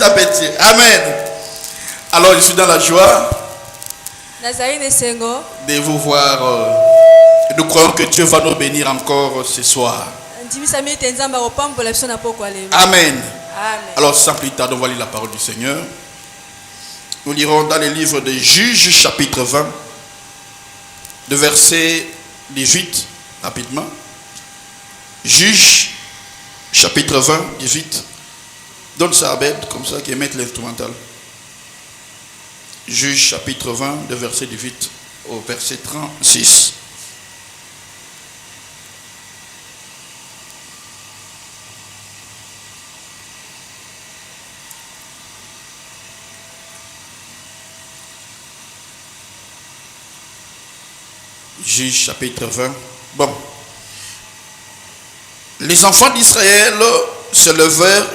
appétit. Amen. Alors je suis dans la joie de vous voir. Nous croyons que Dieu va nous bénir encore ce soir. Amen. Alors sans plus tarder, on va lire la parole du Seigneur. Nous lirons dans le livre de Juges chapitre 20, de verset 18, rapidement. Juges chapitre 20, 18. Donne ça à Abed, comme ça, qu'il mette l'instrumental. Juges chapitre 20, de verset 18 au verset 36. Juges chapitre 20. Bon. Les enfants d'Israël se levèrent.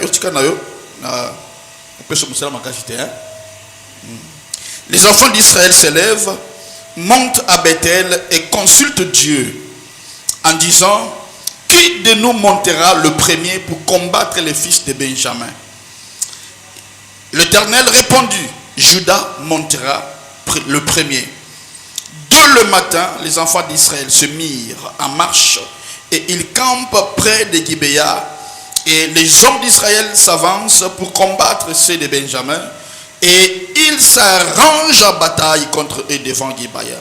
Les enfants d'Israël se lèvent, montent à Bethel et consultent Dieu en disant: qui de nous montera le premier pour combattre les fils de Benjamin? L'Éternel répondit: Judas montera le premier. Dès le matin, les enfants d'Israël se mirent en marche et ils campent près de Gibéa. Et les hommes d'Israël s'avancent pour combattre ceux de Benjamin. Et ils s'arrangent en bataille contre eux devant Gibéa.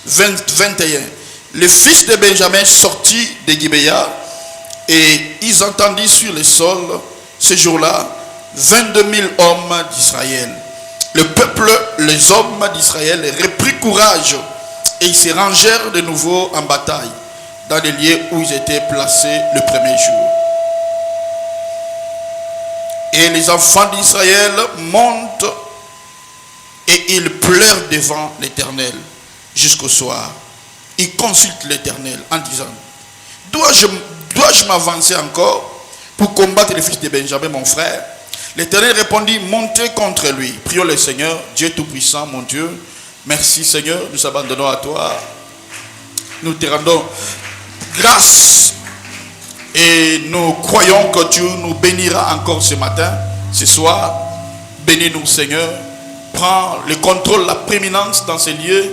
21. Les fils de Benjamin sortis de Gibéa et ils entendirent sur le sol ce jour-là 22 000 hommes d'Israël. Le peuple, les hommes d'Israël reprirent courage et ils se rangèrent de nouveau en bataille dans les lieux où ils étaient placés le premier jour. Et les enfants d'Israël montent et ils pleurent devant l'Éternel jusqu'au soir. Ils consultent l'Éternel en disant: dois-je m'avancer encore pour combattre les fils de Benjamin, mon frère? L'Éternel répondit: montez contre lui. Prions le Seigneur. Dieu Tout-Puissant, mon Dieu, merci Seigneur, nous abandonnons à toi. Nous te rendons grâce et nous croyons que tu nous béniras encore ce matin, ce soir. Bénis-nous Seigneur. Prends le contrôle, la prééminence dans ces lieux.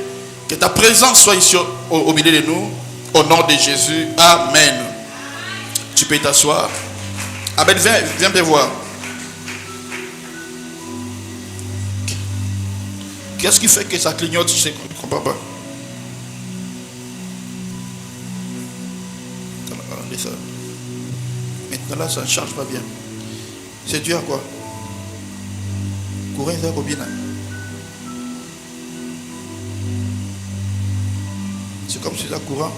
Que ta présence soit ici au milieu de nous. Au nom de Jésus. Amen. Tu peux t'asseoir. Amen. Viens me voir. Qu'est-ce qui fait que ça clignote? Je ne comprends pas. Maintenant là, ça ne charge pas bien. C'est dû à quoi? Courant, c'est combien? C'est comme si ça courant.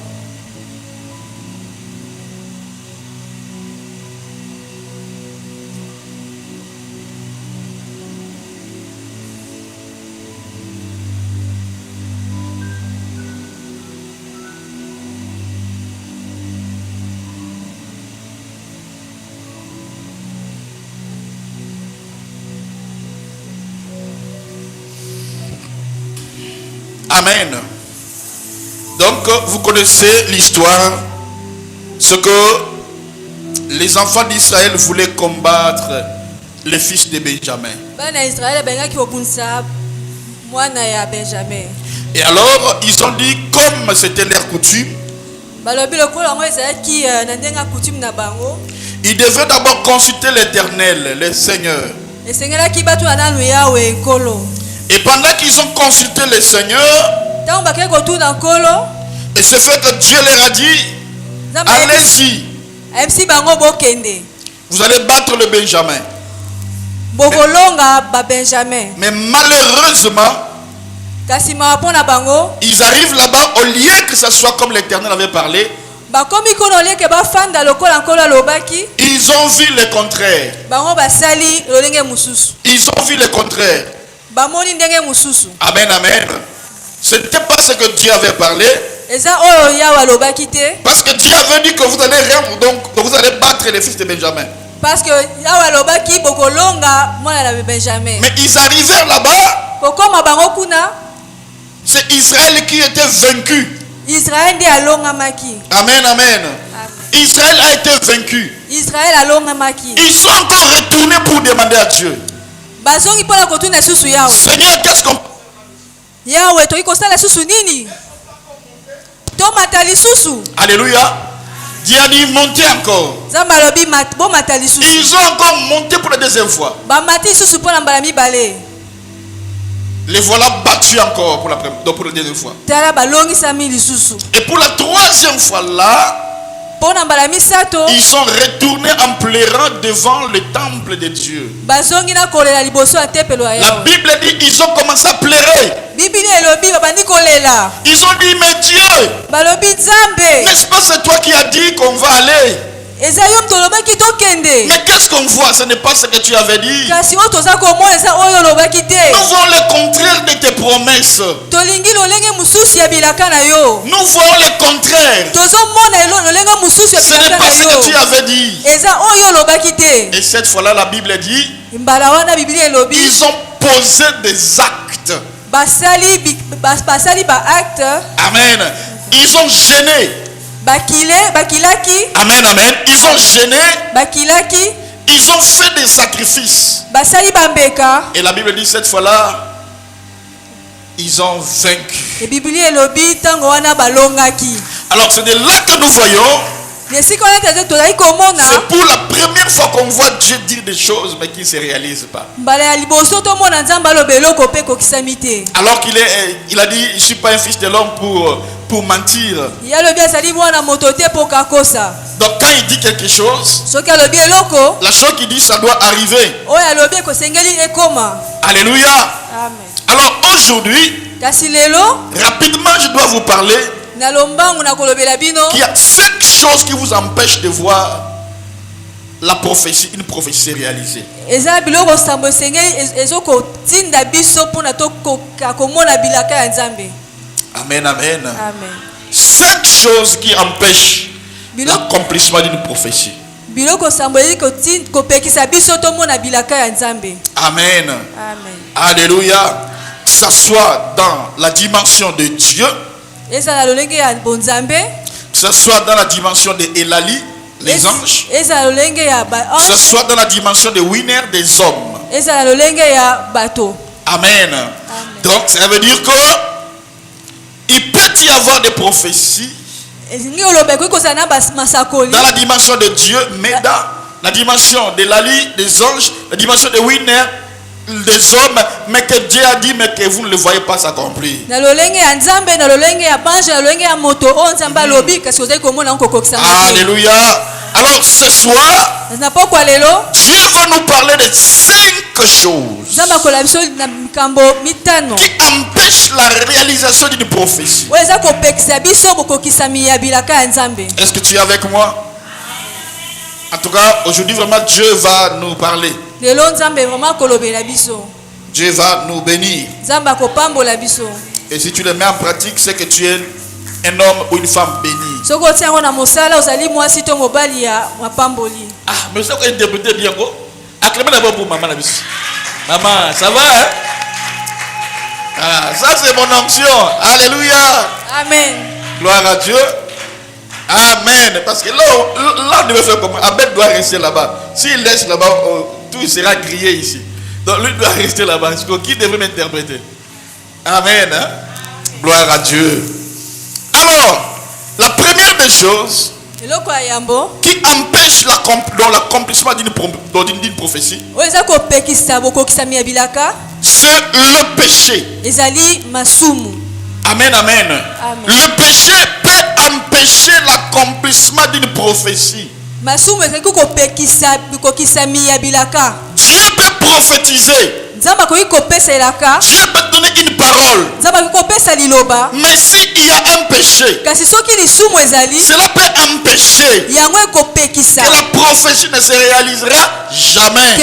Amen. Donc, vous connaissez l'histoire. Ce que les enfants d'Israël voulaient combattre les fils de Benjamin. Et alors, ils ont dit, comme c'était leur coutume, ils devaient d'abord consulter l'Éternel, le Seigneur. Et pendant qu'ils ont consulté le Seigneur, et c'est fait que Dieu leur a dit: allez-y, vous allez battre le Benjamin. Mais malheureusement, ils arrivent là-bas, au lieu que ce soit comme l'Éternel avait parlé, ils ont vu le contraire. Ils ont vu le contraire. Amen, amen. Ce n'était pas ce que Dieu avait parlé. Parce que Dieu avait dit que vous allez battre les fils de Benjamin. Mais ils arrivèrent là-bas. C'est Israël qui était vaincu. Amen, amen. Israël a été vaincu. Israël alongamaki. Ils sont encore retournés pour demander à Dieu. Bazongi pona kotuna susu yawe. Seigneur, qu'est-ce qu'on... Yawe to ikosala susu nini? To matali susu. Alléluia. Dieu a dit monter encore. Zamba lobi bo matali susu. Ils ont encore monté pour la deuxième fois. Ba mati susu pona mbala mibale. Les voilà battus encore pour la deuxième fois. Tala balongi samili susu. Et pour la troisième fois là, pona mbala misato. ils sont retournés en pleurant devant le temple de Dieu. Bazongi na kolela liboso ya tempelo ya La yawe. Bible dit ils ont commencé à pleurer. Bibili elobi babandi kolela. Ils ont dit mais Dieu, Balobi nzambe. n'est-ce pas c'est toi qui as dit qu'on va aller? Ezayom tolobaki tokende. Mais qu'est-ce qu'on voit? Ce n'est pas ce que tu avais dit. Kasi o toza komona eza oyo lobaki te. Nous voyons le contraire de tes promesses. Tolingi lolenge mususu ya bilaka na yo. Nous voyons le contraire. Tozo mona lolenge mususu ya Ce n'est bilaka pas na ce que tu yo. avais dit. Eza oyo lobaki te. Et cette fois-là, la Bible dit, Mbala wana Bibili elobi ils ont posé des actes. basali ba acte. Amen. Ils ont gêné. Bakilaki. Amen, amen. Ils ont gêné. Bakilaki. Ils ont fait des sacrifices. Basali bambeka. Et la Bible dit cette fois-là, ils ont vaincu. Et Bibili elobi tango wana balongaki. Alors c'est de là que nous voyons. C'est pour la première fois qu'on voit Dieu dire des choses mais qui ne se réalisent pas. Alors il a dit, je ne suis pas un fils de l'homme pour mentir. Donc quand il dit quelque chose, la chose qu'il dit, ça doit arriver. Alléluia. Alors aujourd'hui, rapidement je dois vous parler qu'il y a 5 choses qui vous empêchent de voir la prophétie, une prophétie réalisée. Amen, amen. 5 choses qui empêchent l'accomplissement d'une prophétie. Amen. Alléluia. Que ça soit dans la dimension de Dieu, que ce soit dans la dimension de Elali, les anges, que ce soit dans la dimension de Winner, des hommes. Amen. Donc ça veut dire que il peut y avoir des prophéties dans la dimension de Dieu, mais dans la dimension de Elali, des anges, la dimension de Winner, des hommes, mais que Dieu a dit, mais que vous ne le voyez pas s'accomplir. Alléluia. Alors ce soir, Dieu va nous parler de 5 choses qui empêchent la réalisation d'une prophétie. Est-ce que tu es avec moi? En tout cas, aujourd'hui vraiment Dieu va nous parler. Dieu va nous bénir. Et si tu le mets en pratique, c'est que tu es un homme ou une femme bénie. Ah, mais ça, interpréter bien. Acclamez d'abord pour maman. Maman, ça va, hein? Ah, ça c'est mon onction. Alléluia. Amen. Gloire à Dieu. Amen. Parce que là on devait faire comment? Abed doit rester là-bas. S'il laisse là-bas, tout sera grillé ici. Donc lui doit rester là-bas. Qui devrait m'interpréter? Amen. Hein? Gloire à Dieu. Alors, la première des choses qui empêche l'accomplissement d'une prophétie, c'est le péché. Amen, amen. Le péché peut empêcher l'accomplissement d'une prophétie. Dieu peut prophétiser. Dieu peut donner une parole. Mais s'il y a un péché, cela peut empêcher que la prophétie ne se réalisera jamais.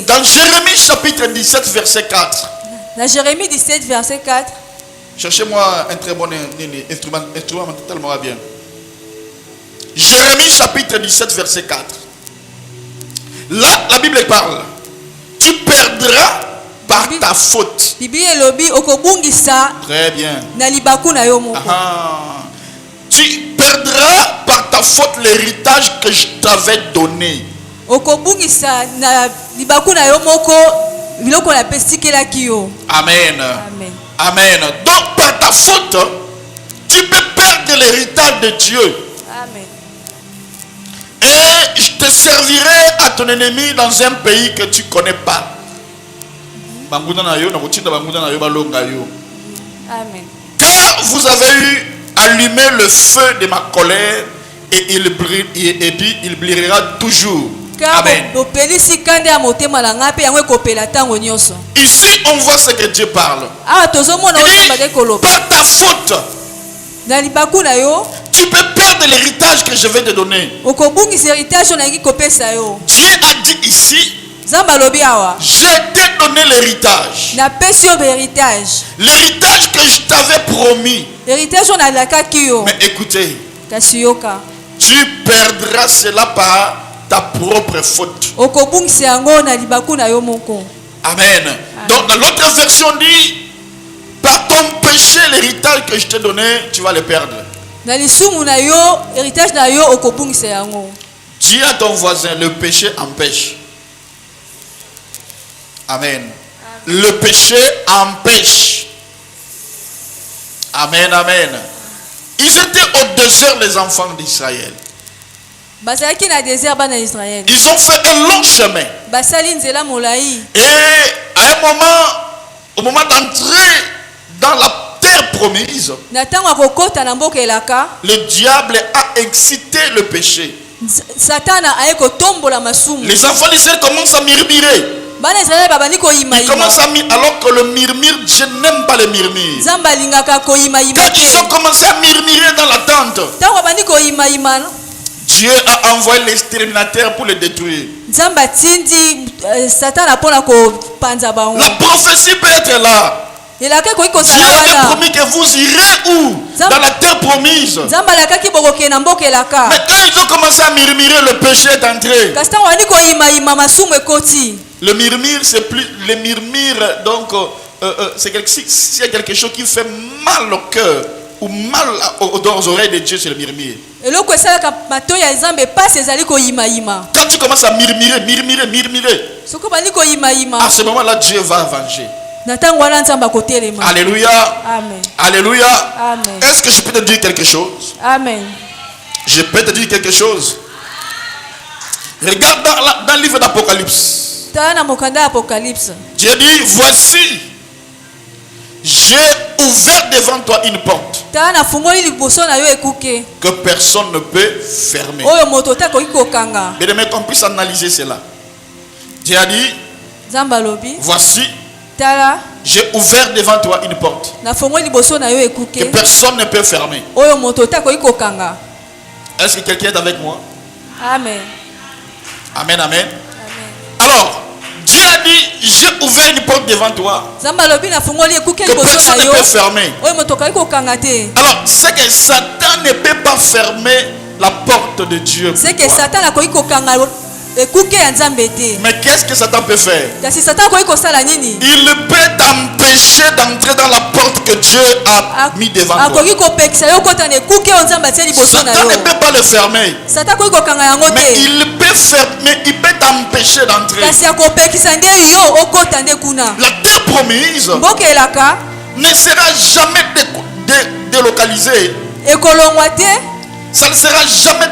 Dans Jérémie chapitre 17 verset 4. Dans Jérémie 17 verset 4. Cherchez-moi un très bon instrument totalement bien. Jérémie chapitre 17 verset 4. Là, la Bible parle. Tu perdras par ta faute. Très bien. Tu perdras par ta ta faute l'héritage que je t'avais donné. Okobungisa na libaku na yo moko biloko na pesikelaki yo. Amen. Amen. Amen. Donc par ta faute, tu peux perdre l'héritage de Dieu. Amen. Et je te servirai à ton ennemi dans un pays que tu ne connais pas. Amen. Car vous avez eu allumé le feu de ma colère et il brillera toujours. Amen. Ici, on voit ce que Dieu parle. Il dit, par ta faute, tu peux perdre l'héritage que je vais te donner. Dieu a dit ici, je t'ai donné l'héritage. L'héritage que je t'avais promis. Mais écoutez, tu perdras cela par ta propre faute. Amen. Donc dans l'autre version dit, par ton péché, l'héritage que je t'ai donné, tu vas le perdre. Dis à ton voisin, le péché empêche. Amen. Le péché empêche. Amen, amen. Ils étaient au désert, les enfants d'Israël. Ils ont fait un long chemin. Et à un moment, au moment d'entrer dans la terre promise, le diable a excité le péché. Les enfants d'Israël commencent à murmurer. Ils commencent à murmurer, alors que le murmure, je n'aime pas le murmure. Quand ils ont commencé à murmurer dans la tente, Dieu a envoyé l'exterminateur pour les détruire. La prophétie peut être là. Dieu avait promis que vous irez où? Dans la terre promise. Mais quand ils ont commencé à murmurer, le péché est entré. Le murmure, c'est plus. Le murmure, donc, c'est quelque chose qui fait mal au cœur ou mal aux oreilles de Dieu, c'est le murmure. Quand tu commences à murmurer, à ce moment-là, Dieu va venger. Alléluia. Amen. Alléluia. Amen. Est-ce que je peux te dire quelque chose? Amen. Je peux te dire quelque chose. Regarde dans le livre d'Apocalypse. Dieu dit, voici, j'ai ouvert devant toi une porte que personne ne peut fermer. Mais qu'on puisse analyser cela. Dieu a dit, voici, j'ai ouvert devant toi une porte que personne ne peut fermer. Est-ce que quelqu'un est avec moi? Amen. Amen, amen. Alors, Dieu a dit, j'ai ouvert une porte devant toi que personne ne peut fermer. Alors, c'est que Satan ne peut pas fermer la porte de Dieu. Mais qu'est-ce que Satan peut faire? Il peut t'empêcher d'entrer dans la porte que Dieu a mis devant toi. Satan ne peut pas le fermer. Mais il peut t'empêcher d'entrer. La terre promise ne sera jamais délocalisée. Ça ne sera jamais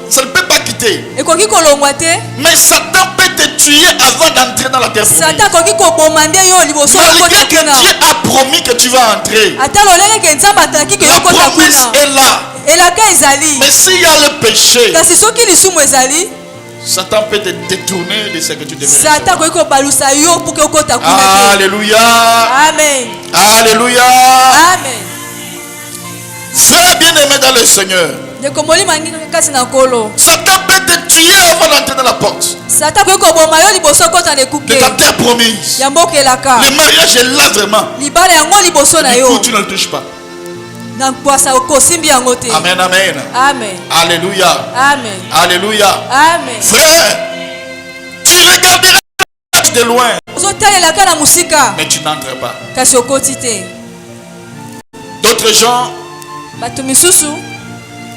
ça ne peut pas quitter. Mais Satan peut te tuer avant d'entrer dans la terre promise. Malgré que Dieu a promis que tu vas entrer, la promesse est là. Mais s'il y a le péché, Satan peut te détourner de ce que tu devais faire. Alléluia. Amen. Alléluia. Amen. Frère bien-aimé dans le Seigneur, Satan peut te tuer avant d'entrer dans la porte de ta terre promise. Le mariage est là vraiment. Du coup, tu ne le touches pas. Amen, amen. Amen. Alléluia. Amen. Alléluia. Amen. Frère, tu regarderas de loin, mais tu n'entres pas. D'autres gens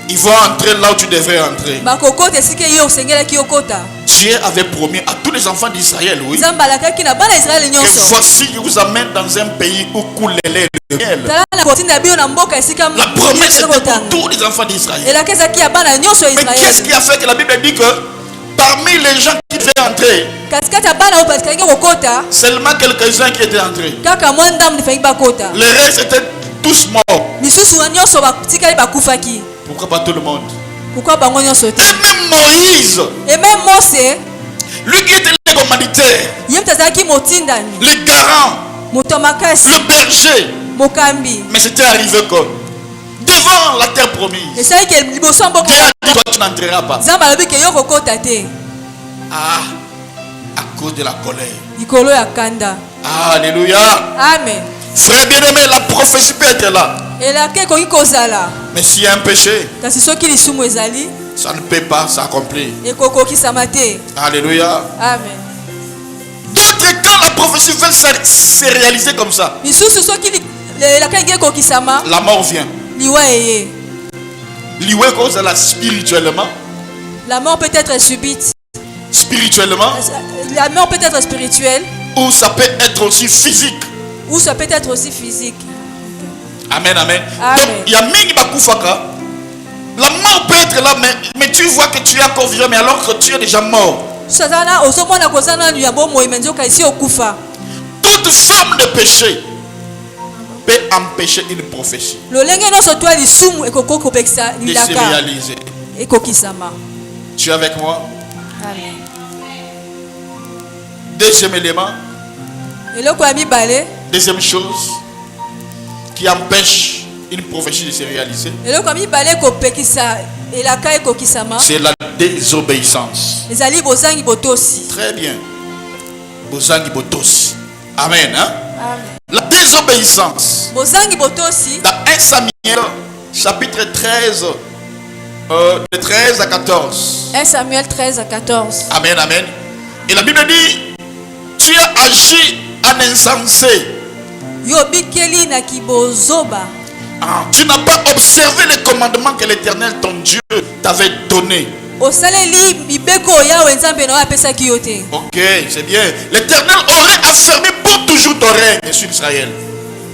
Ils vont entrer là où tu devrais entrer. bakokota esika yo osengelaki okota. Dieu avait promis à tous les enfants d'Israël, oui, Nzambe alakaki na bana Israeli que nyonso. voici, je vous amène dans un pays où coule le lait et le miel. Tala na kotinda bio na mboka esika La promesse était pour tous les enfants d'Israël. elaka ezaki ya bana nyonso ya Mais qu'est-ce Israeli. qui a fait que la Bible dit que parmi les gens qui devaient entrer, Katikati ya bana oyo batikalaki kokota, seulement quelques-uns qui étaient entrés. kaka mwa ndambo efaki bakota. Les restes étaient tous morts. Misusu nyonso batikali bakufaki. Pourquoi pas tout le monde? Pourquoi bango nyonso te? Et même Moïse, Et même Mose, lui qui était le commanditaire, ye mutu azalaki motindami, le garant, moto makasi, le berger, mokambi. mais c'était arrivé comme devant la terre promise. Esalaki liboso ya mboka. Dieu a dit, toi tu n'entreras pas. Nzambe alobi ke yo kokota te. Ah, à cause de la colère. Likolo ya kanda. Alléluia. Amen. Frère bien-aimé, la prophétie peut être là. Elaka ekoki kozala. Mais s'il y a un péché, Kasi soki lisumu ezali, ça ne peut pas s'accomplir. ekokokisama te. Alléluia. Amen. D'autres, quand la prophétie veut se réaliser comme ça, Misusu soki elaka enge ekokisama, la mort vient. liwa eye. Liwe cause là spirituellement. La mort peut être subite. Spirituellement. La mort peut être spirituelle. Ou ça peut être aussi physique. Ou ça peut être aussi physique. Amen, amen. Amen. Donc, il y a Mingi Bakufaka. La mort peut être là, mais tu vois que tu es encore vivant, mais alors que tu es déjà mort. Sazana osomona kozana ya bomo imenzoka isi okufa. Toute forme de péché peut empêcher une prophétie Lolenge no so toi lisumu ekoko kopekisa de se lilaka. réaliser. Ekokisama. Tu es avec moi? Amen. Deuxième élément, Eloko ya mibale, deuxième chose qui empêche une prophétie de se réaliser, eloko ya mibale kopekisa elaka ekokisama. c'est la désobéissance. Ezali bozangi botosi. Très bien. Bozangi Botosi. Amen. Hein? Amen. La désobéissance. Bozangi botosi. Dans 1 Samuel, chapitre 13, de 13 à 14. 1 Samuel 13 à 14. Amen, amen. Et la Bible dit, tu as agi en insensé. Yo bikeli na kibozoba. Ah, tu n'as pas observé les commandements que l'Éternel, ton Dieu, t'avait donnés. Osaleli mibeko yawe nzambe na apesaki yo te. Ok, c'est bien. L'Éternel aurait affermi pour toujours ton règne sur Israël.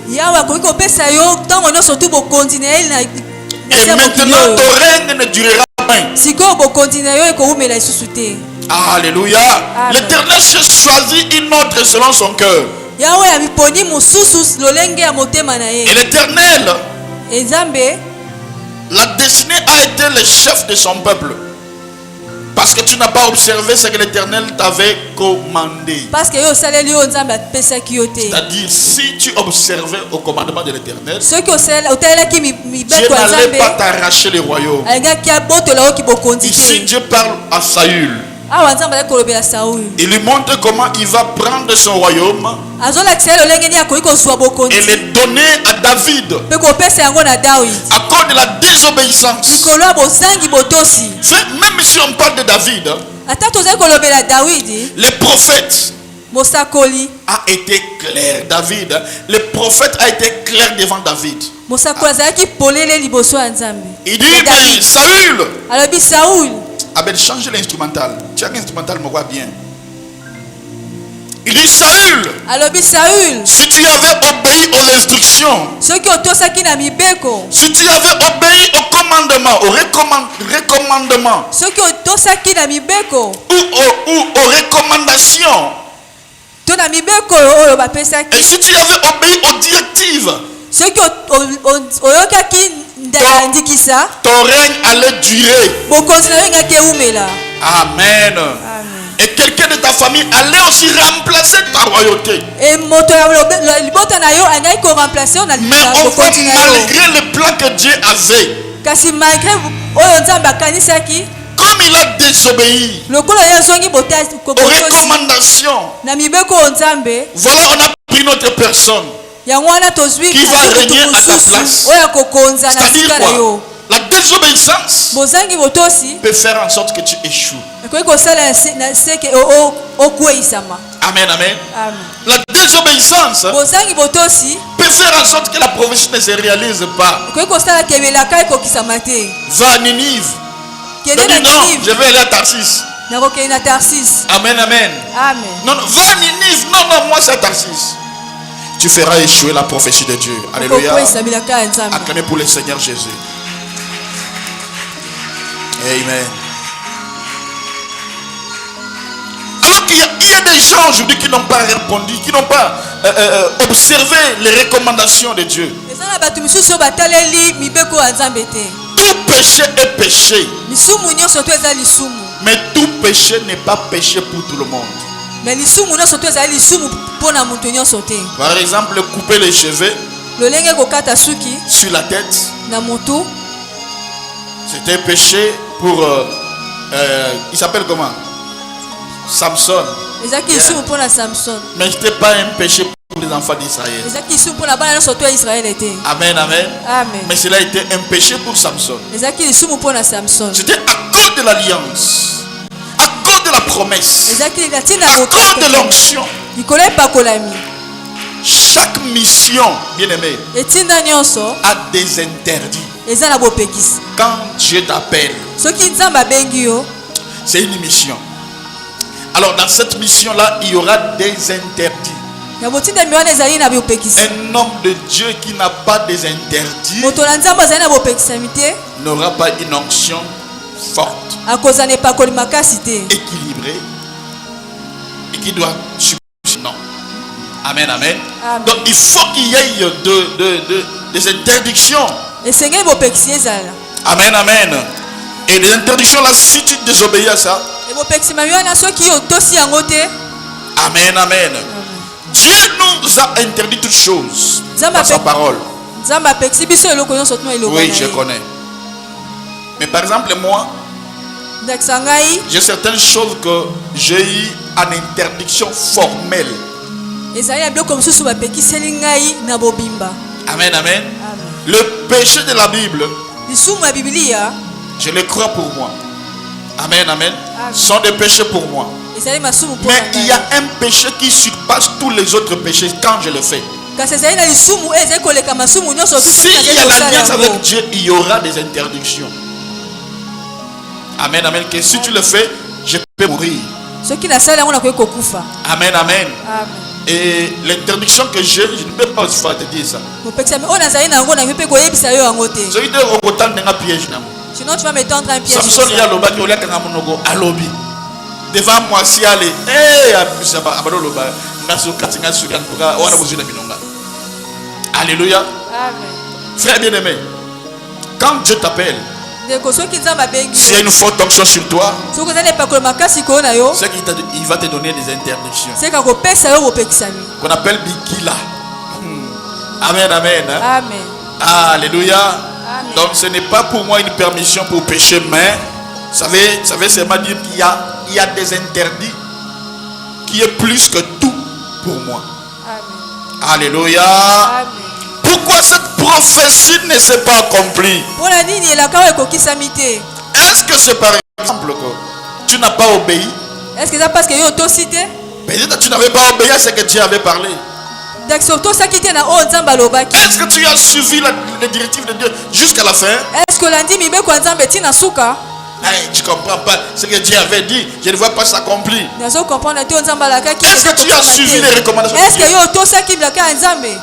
Yawe akoki kopesa yo ntango nyonso tu bokonzi na ye na Et maintenant, ton règne ne durera pas. sikoyo bokonzi na yo ekowumela lisusu te. Alléluia. Amen. L'Éternel s'est choisi une autre selon son cœur. Yawe amiponi mosusu lolenge ya motema na Et ye. l'Éternel, Nzambe la destinée a été le chef de son peuple. Parce que tu n'as pas observé ce que l'Éternel t'avait commandé. parce que yo osaleli yo nzambe apesaki yo te. C'est-à-dire, si tu observais au commandement de l'Éternel, Soki otalelaki Dieu mibeko ya n'allait nzambe pas t'arracher le royaume. alingaki abotola yo kibokonzi Ici, te. Dieu parle à Saül. Awa nzambe azali kolobela Sauli. Il lui montre comment il va prendre son royaume Azolakisa ye lolenge nini akoki kozwa et bokonzi le donner à David mpe kopesa yango na Dawidi. à cause de la désobéissance. Likolo ya bozangi botosi. Même si on parle de David, Ata tozali kolobela Dawidi, les prophètes mosakoli. a été clair. David, le prophète a été clair devant David. Mosakoli azalaki polele liboso ya nzambe. Il dit, mais Saül, Alobi Sauli, Abel, change l'instrumental. Tu as un instrumental, me voit bien. Il dit, Saül, alobi Sauli, si tu avais obéi aux instructions, soki otosaki na mibeko, si tu avais obéi au commandement, au recommandement, soki otosaki na mibeko ou aux recommandations, to na mibeko oyo et bapesaki, si tu avais obéi aux directives, soki oyokaki ndala ndikisa, ton règne allait durer. bokonzi na yo engaki ewumela. Amen. Amen. Et quelqu'un de ta famille allait aussi remplacer ta royauté. E moto ya libota na yo angaki koremplace yo na Mais on voit bokonzi na yo. malgré le plan que Dieu avait, Kasi malgré oyo nzambe akanisaki, comme il a désobéi lokola ye azongi aux botosi recommandations, na mibeko oyo nzambe, voilà, on a pris notre personne. yango wana tozwi Qui va régner à ta place. oyo akokonza na C'est-à-dire sika na quoi? yo. La désobéissance bozangi botosi peut faire en sorte que tu échoues. ekoki kosala na seke okweyisama. Amen, amen. Amen. La désobéissance bozangi botosi peut faire en sorte que la prophétie ne se réalise pas. ekoki kosala kebelaka ekokisama te. Va à Ninive. Kende na Non, Ninive je vais aller à Tarsis. nakokende na Tarsis. Amen, amen. Amen. Non, non, va à Ninive. Non, non, moi c'est à Tarsis. Tu feras échouer la prophétie de Dieu. Alléluia. okokweyisa bilaka ya Nzambe. Acclamez pour le Seigneur Jésus. Amen. Alors qu'il y a des gens aujourd'hui qui n'ont pas répondu, qui n'ont pas observé les recommandations de Dieu. eza na bato misusu oyo bataleli mibeko ya Nzambe te. Tout péché est péché. lisumu nyonso to eza lisumu. Mais tout péché n'est pas péché pour tout le monde. me lisumu nyonso to ezali lisumu mpo na moto nyonso te. Par exemple, couper les cheveux lolenge kokata suki sur la tête, na motu c'était péché pour... il s'appelle comment? Samson. ezalaki lisumu mpo na Samson. Mais ce n'était pas un péché pour les enfants d'Israël. ezalaki lisumu mpo na bana nyonso to ya Israele te. Amen, amen. Amen. Mais cela a été un péché pour Samson. ezalaki lisumu mpo na Samson. C'était à cause de l'alliance, à cause de la promesse, ezalaki na ntina à cause de l'onction. likolo epakolami. Chaque mission, bien aimé, etinda nyonso a des interdits. eza na bopekisi. Quand Dieu t'appelle, soki Nzambe abengi yo c'est une mission. Alors dans cette mission-là, il y aura des interdits. na botindami wana ezali na bopekisi. Un homme de Dieu qui n'a pas des interdits moto na Nzambe azali na bopekisami te n'aura pas une onction forte, akozala na epakoli makasi te. équilibrée et qui doit subir. Non. Amen, amen. Amen. Donc il faut qu'il y ait des interdictions. esengeli bopekisi ezala. Amen, amen. Et les interdictions là, si tu désobéis à ça, ebopekisi mami wana soki otosi yango te. amen, amen. Dieu nous a interdit toutes choses Nzambe dans sa parole. Nzambe apekisi biso eloko nyonso tuna eloko na Oui, je ye. connais. Mais par exemple, moi, ndakisa ngai j'ai certaines choses que j'ai eu en interdiction formelle. ezali na biloko mosusu bapekiseli ngai na bobimba. Amen, amen. Amen. Le péché de la Bible, lisumu ya bibilia je le crois pour moi. Amen, amen. Amen. Sont des péchés pour moi. ezali masumu mpo Mais na il y ngai. a un péché qui surpasse tous les autres péchés quand je le fais. kasi ezali na lisumu oyo ezali koleka masumu nyonso S'il y a l'alliance avec Dieu, il y aura des interdictions. Amen, amen. Que si tu le fais, je peux mourir. soki nasali yango nakoki kokufa. Amen, amen. Amen. Et l'interdiction que j'ai, je ne peux pas te dire ça. bopekisami oyo nazali na yango nakoki mpe koyebisa yo yango te. Je vais dire au temps d'un piège. sinon tu vas me tendre un piège. Samson y a loba qui oleka ngamonoko alobi. Devant moi si aller. Eh abisaba abalo loba. Ngaso katinga suka nkoka wana bozina binonga. Alléluia. Amen. Frère bien-aimé, quand Dieu t'appelle, ndeko soki Nzambe abengi s'il y a une forte onction sur toi, soki ozali na epakolo makasi koyo na yo c'est qu'il va te donner des interdictions seka kopesa yo bopekisami. qu'on appelle bikila. Amen, amen. Amen. Alléluia. Amen. Donc ce n'est pas pour moi une permission pour pécher, mais vous savez seulement dire qu'il y a des interdits qui est plus que tout pour moi. Amen. Alléluia. Amen. Pourquoi cette prophétie ne s'est pas accomplie? mpona nini elaka oyo ekokisami te? Est-ce que c'est par exemple que tu n'as pas obéi? Est-ce que eza parce que yo otosi te? Peut-être que tu n'avais pas obéi à ce que Dieu avait parlé. ndakisi otosaki te na oyo Nzambe alobaki. Est-ce que tu as suivi les directives de Dieu jusqu'à la fin? est-ce que olandi mibeko ya Nzambe ntina suka? Hey, tu ne comprends pas ce que Dieu avait dit. Je ne vois pas s'accomplir. nazo comprendre te oyo Nzambe alakaki. Est-ce que tu as suivi les recommandations de est-ce que Dieu? yo otosaki bilaka ya Nzambe?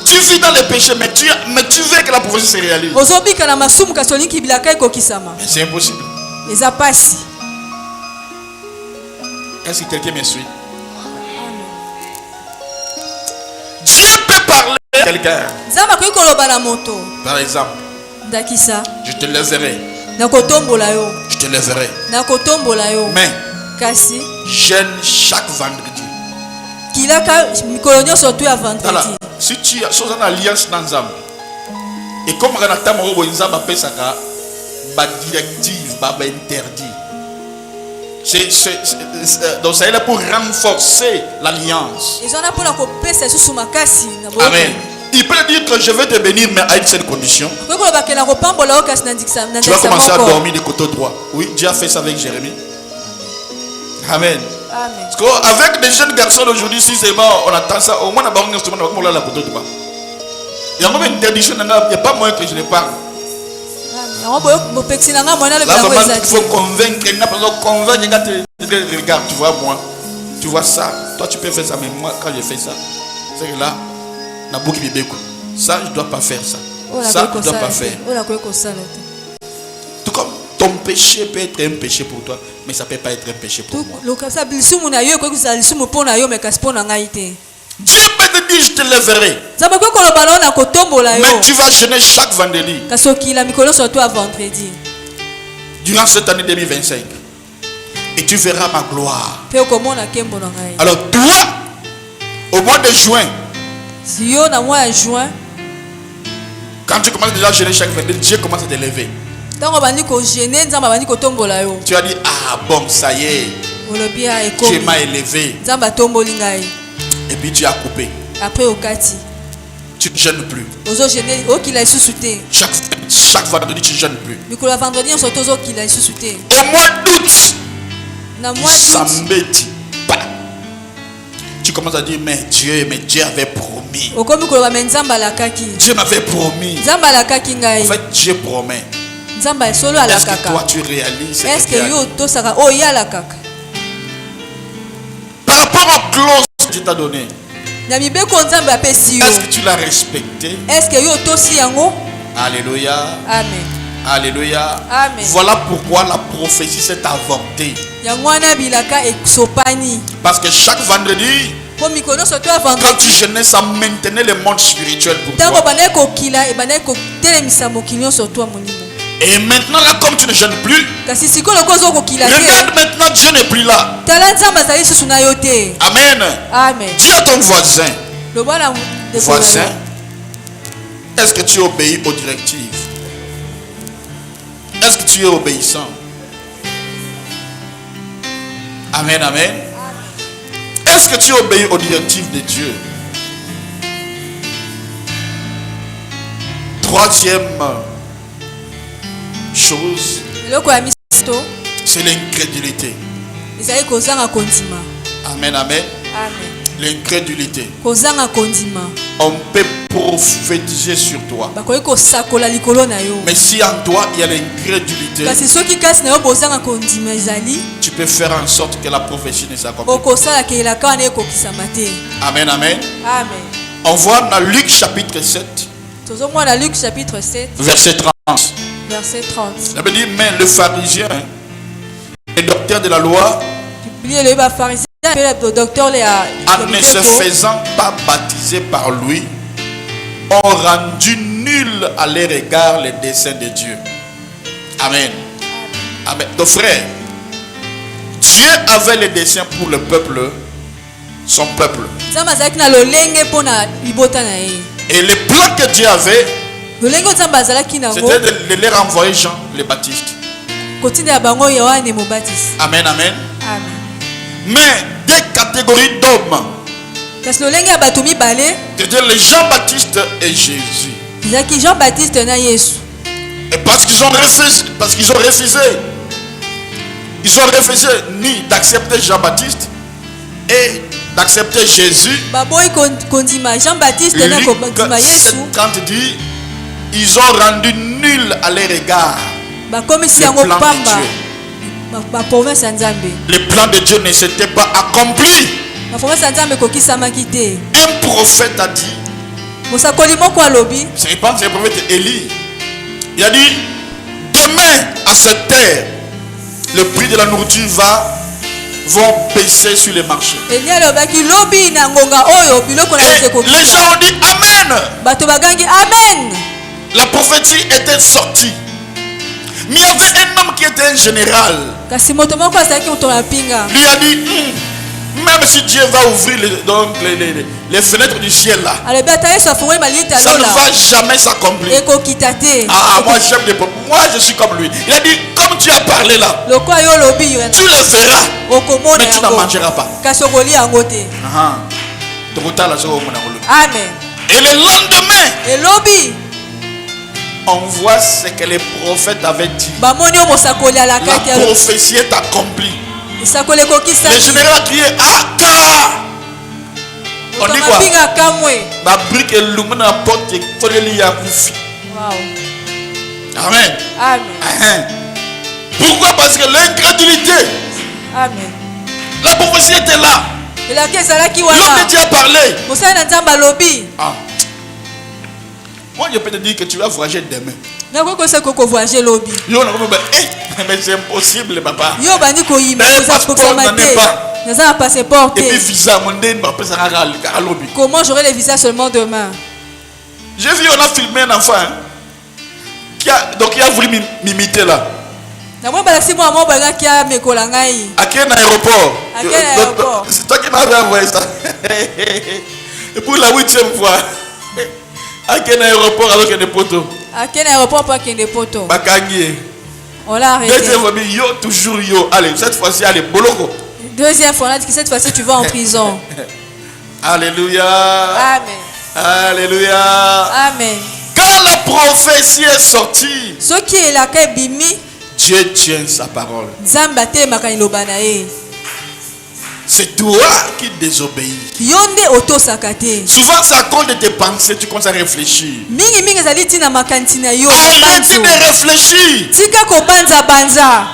Tu vis dans les péchés, mais tu veux que la prophétie se réalise. ozobika na masumu kasi olingi bilaka ekokisama. Mais c'est impossible. eza pasi. Est-ce que quelqu'un me suit? Dieu peut parler à quelqu'un. Nzambe akoki koloba na moto. Par exemple, ndakisa je te lèverai. nakotombola yo. Je te lèverai. nakotombola yo. Mais kasi jeûne chaque vendredi. kilaka mikolo nyonso tu ya Voilà. vendredi. Si tu as une alliance dans Nzambe, et comme on a tant de Nzambe appelle ça ba directive, ba interdit. Donc ça est là pour renforcer l'alliance. ezwana mpona kopesa lisusu makasi na boyokani. Amen. Il peut dire que je vais te bénir, mais à une seule condition. Tu vas commencer à dormir du côté droit. Oui, Dieu a fait ça avec Jérémie. Amen. Amen. Parce qu'avec des jeunes garçons d'aujourd'hui, si c'est bon, on attend ça. Au moins, on a un instrument, on va la côté droit. Il y a même une interdiction, il n'y a pas moyen que je ne parle. Là, il faut convaincre, il n'y a pas besoin de convaincre. Regarde, tu vois moi, tu vois ça. Toi, tu peux faire ça, mais moi, quand je fais ça, c'est que là, ça, je ne dois pas faire ça. Ça, je ne dois pas faire. Tout comme ton péché peut être un péché pour toi, mais ça ne peut pas être un péché pour moi. Dieu peut te dire, je te lèverai. Mais tu vas jeûner chaque vendredi. Durant cette année 2025. Et tu verras ma gloire. Alors toi, au mois de juin, quand tu commences déjà à jeûner chaque vendredi, Dieu commence à te lever. Tu as dit, ah bon, ça y est. Tu m'as élevé. Et puis tu as coupé. Tu ne jeûnes plus. Chaque vendredi, tu ne jeûnes plus. Au mois d'août, ça m'embête pas. Tu commences à dire, mais Dieu avait promis. Dieu m'avait promis. En fait, Dieu promet. Est-ce que toi tu réalises ce que par rapport aux clauses que Dieu t'a données? Est-ce que tu l'as respecté? Alléluia. Amen. Alléluia. Amen. Voilà pourquoi la prophétie s'est avortée. Parce que chaque vendredi, quand tu jeûnais, ça maintenait le monde spirituel pour toi. Et maintenant, là, comme tu ne jeûnes plus, regarde maintenant, Dieu n'est plus là. Amen. Amen. Dis à ton voisin, est-ce que tu obéis aux directives? Est-ce que tu es obéissant? Amen, amen. Est-ce que tu obéis aux directives de Dieu? Troisième chose, c'est l'incrédulité. Amen, amen. L'incrédulité. On peut prophétiser sur toi. Mais si en toi il y a l'incrédulité, tu peux faire en sorte que la prophétie ne s'accomplisse. Amen, amen. On voit dans Luc chapitre 7, verset 30. Ça veut dire, mais le pharisien, le docteur de la loi, en ne se faisant pas baptiser par lui, ont rendu nul à leur égard les desseins de Dieu. Amen. Amen. Donc frère, Dieu avait les desseins pour le peuple, son peuple. Et le plan que Dieu avait, c'était de leur envoyer Jean le Baptiste. Amen, amen. Mais des catégories d'hommes, c'est-à-dire les Jean-Baptiste et Jésus. Et parce qu'ils ont refusé, ils ont refusé ni d'accepter Jean-Baptiste et d'accepter Jésus. Luc 7:30 dit, ils ont rendu nul à leur égard le plan de Dieu. Le plan de Dieu ne s'était pas accompli. Un prophète a dit, c'est le prophète Élie, il a dit, demain à cette heure, le prix de la nourriture vont baisser sur les marchés. Et les gens ont dit Amen. La prophétie était sortie. Mais il y avait un homme qui était un général. Lui a dit, même si Dieu va ouvrir les fenêtres du ciel là, ça ne va jamais s'accomplir. Moi j'aime des peuples. Moi je suis comme lui. Il a dit, comme tu as parlé là, tu le feras, mais tu n'en mangeras pas. Amen. Et le lendemain, elobi on voit ce que les prophètes avaient dit. bamoni yo mosakoli La alakaki alobi prophétie est accomplie. esakoli Le ekokisami général a crié Aka. On dit quoi? mapinga kamwe. La brique est lumine à la porte et il y a Koufi. Wow. Amen. Amen. Amen. Pourquoi? Parce que l'incrédulité, Amen. la prophétie était là. elaki ezalaki L'homme de wana Dieu a parlé. mosali na nzambe alobi Ah. Moi, je peux te dire que tu vas voyager demain. nakoki kosa kokovoyage elobi Mais c'est impossible, papa. yo bandi koyima Mais koza passeport kokosama n'en est te pas. naza na passeport Et puis, te visa, mon dé, ça à lobby. comment j'aurai les visas seulement demain? J'ai vu, on a filmé un enfant. Hein, donc, il a voulu m'imiter là. namoni balasi mwana moko balingaki amekola ngai À quel aéroport? À quel aéroport? C'est toi qui m'avais envoyé ça. Et pour la 8e fois. À quel aéroport alors qu'il y a des poteaux? ake na aéroport mpo akende poto Bakangi. on l'a arrêté. Deuxième fois, yo, toujours yo. Allez, cette fois-ci, allez, boloko. Deuxième fois on a dit que cette fois-ci tu vas en prison. Alléluia. Amen. Alléluia. Amen. Quand la prophétie est sortie, soki elaka ebimi Dieu tient sa parole. nzambe atelemaka liloba na ye C'est toi qui désobéis. yo nde otosaka te. Souvent, c'est à cause de tes pensées, tu commences à réfléchir. mingimingi ezali ntina makanisi na yo Arrête de réfléchir. tika kobanza-banza.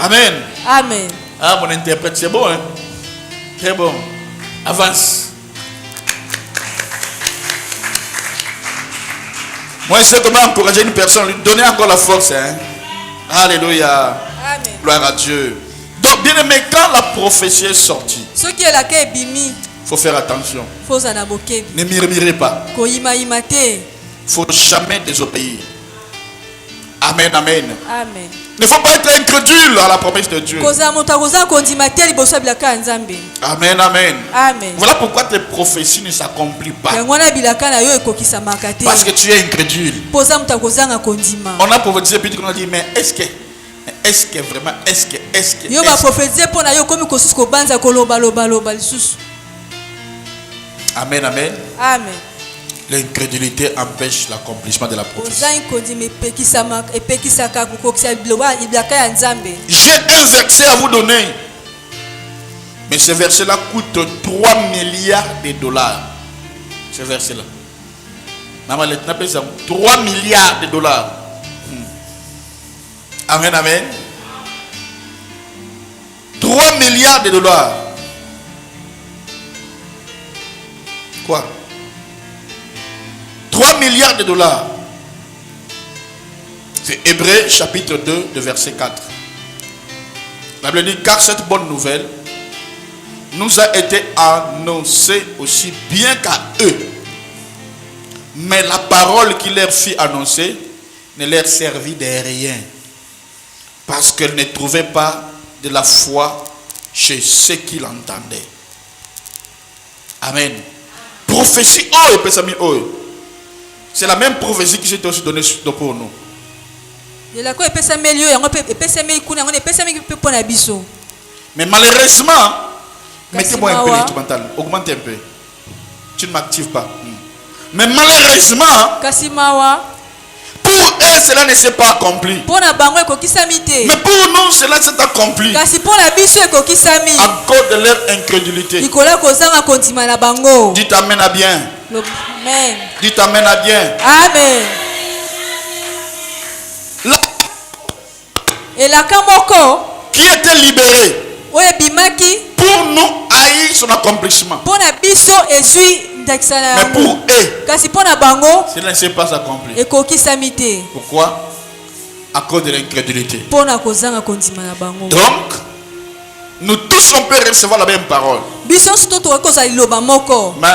Amen. Amen. Ah, mon interprète, c'est bon, hein? Très bon. Avance. Moi, je sais comment encourager une personne, lui donner encore la force, hein? Alléluia. Amen. Gloire à Dieu. Donc, bien aimé, quand la prophétie est sortie, soki elaka ebimi il faut faire attention. foza na bokebi Ne murmurez pas. koyimayima te. Il ne faut jamais désobéir. Amen, amen. Amen. Il ne faut pas être incrédule à la promesse de Dieu. kozala moto akozala kondima te liboso ya bilaka ya nzambe. Amen, amen. Amen. Voilà pourquoi tes prophéties ne s'accomplissent pas. yango wana bilaka na yo ekokisamaka te Parce que tu es incrédule. mpoza moto akozanga kondima. On a prophétisé, puis on a dit, mais est-ce que vraiment, yo baprofetize mpo na yo okomi kosusu kobanza kolobaloba lisusu. Amen, amen. Amen. L'incrédulité empêche l'accomplissement de la prophétie. ozangi kondima epekisaka kokokisa bilaka ya nzambe. J'ai un verset à vous donner. Mais ce verset-là coûte 3 milliards de dollars. Ce verset-là. 3 milliards de dollars. Amen, amen. 3 milliards de dollars. Quoi? 3 milliards de dollars. C'est Hébreux chapitre 2 de verset 4. La Bible dit, car cette bonne nouvelle nous a été annoncée aussi bien qu'à eux. Mais la parole qui leur fut annoncée ne leur servit de rien. Parce qu'elle ne trouvait pas de la foi chez ceux qui l'entendaient. Amen. Prophétie, c'est la même prophétie qui s'est aussi donnée pour nous. elako epesameli yo yango mpe epesameli kuna yango epesameli mpe mpo na biso. Mais malheureusement, mettez-moi un peu mawa. l'instrumental, augmentez un peu. Tu ne m'actives pas. Mais malheureusement, kasi mawa pour eux, cela ne s'est pas accompli. mpo na bango ekokisami te. Mais pour nous, cela s'est accompli kasi mpo na biso ekokisami à cause de leur incrédulité. likolo ya kozanga kondima na bango. Dites amen à bien. Amen. Dites amen à bien. Amen. Là, elaka moko qui était libéré oyo ebimaki pour nous haïr son accomplissement. mpo na biso ezwi ndakisa na Mais yango pour eux, kasi mpo na bango cela ne s'est pas accompli. ekokisami te Pourquoi? À cause de l'incrédulité. mpo na kozanga kondima na bango. Donc, nous tous on peut recevoir la même parole. biso nyonso to tokoki kozala liloba moko Mais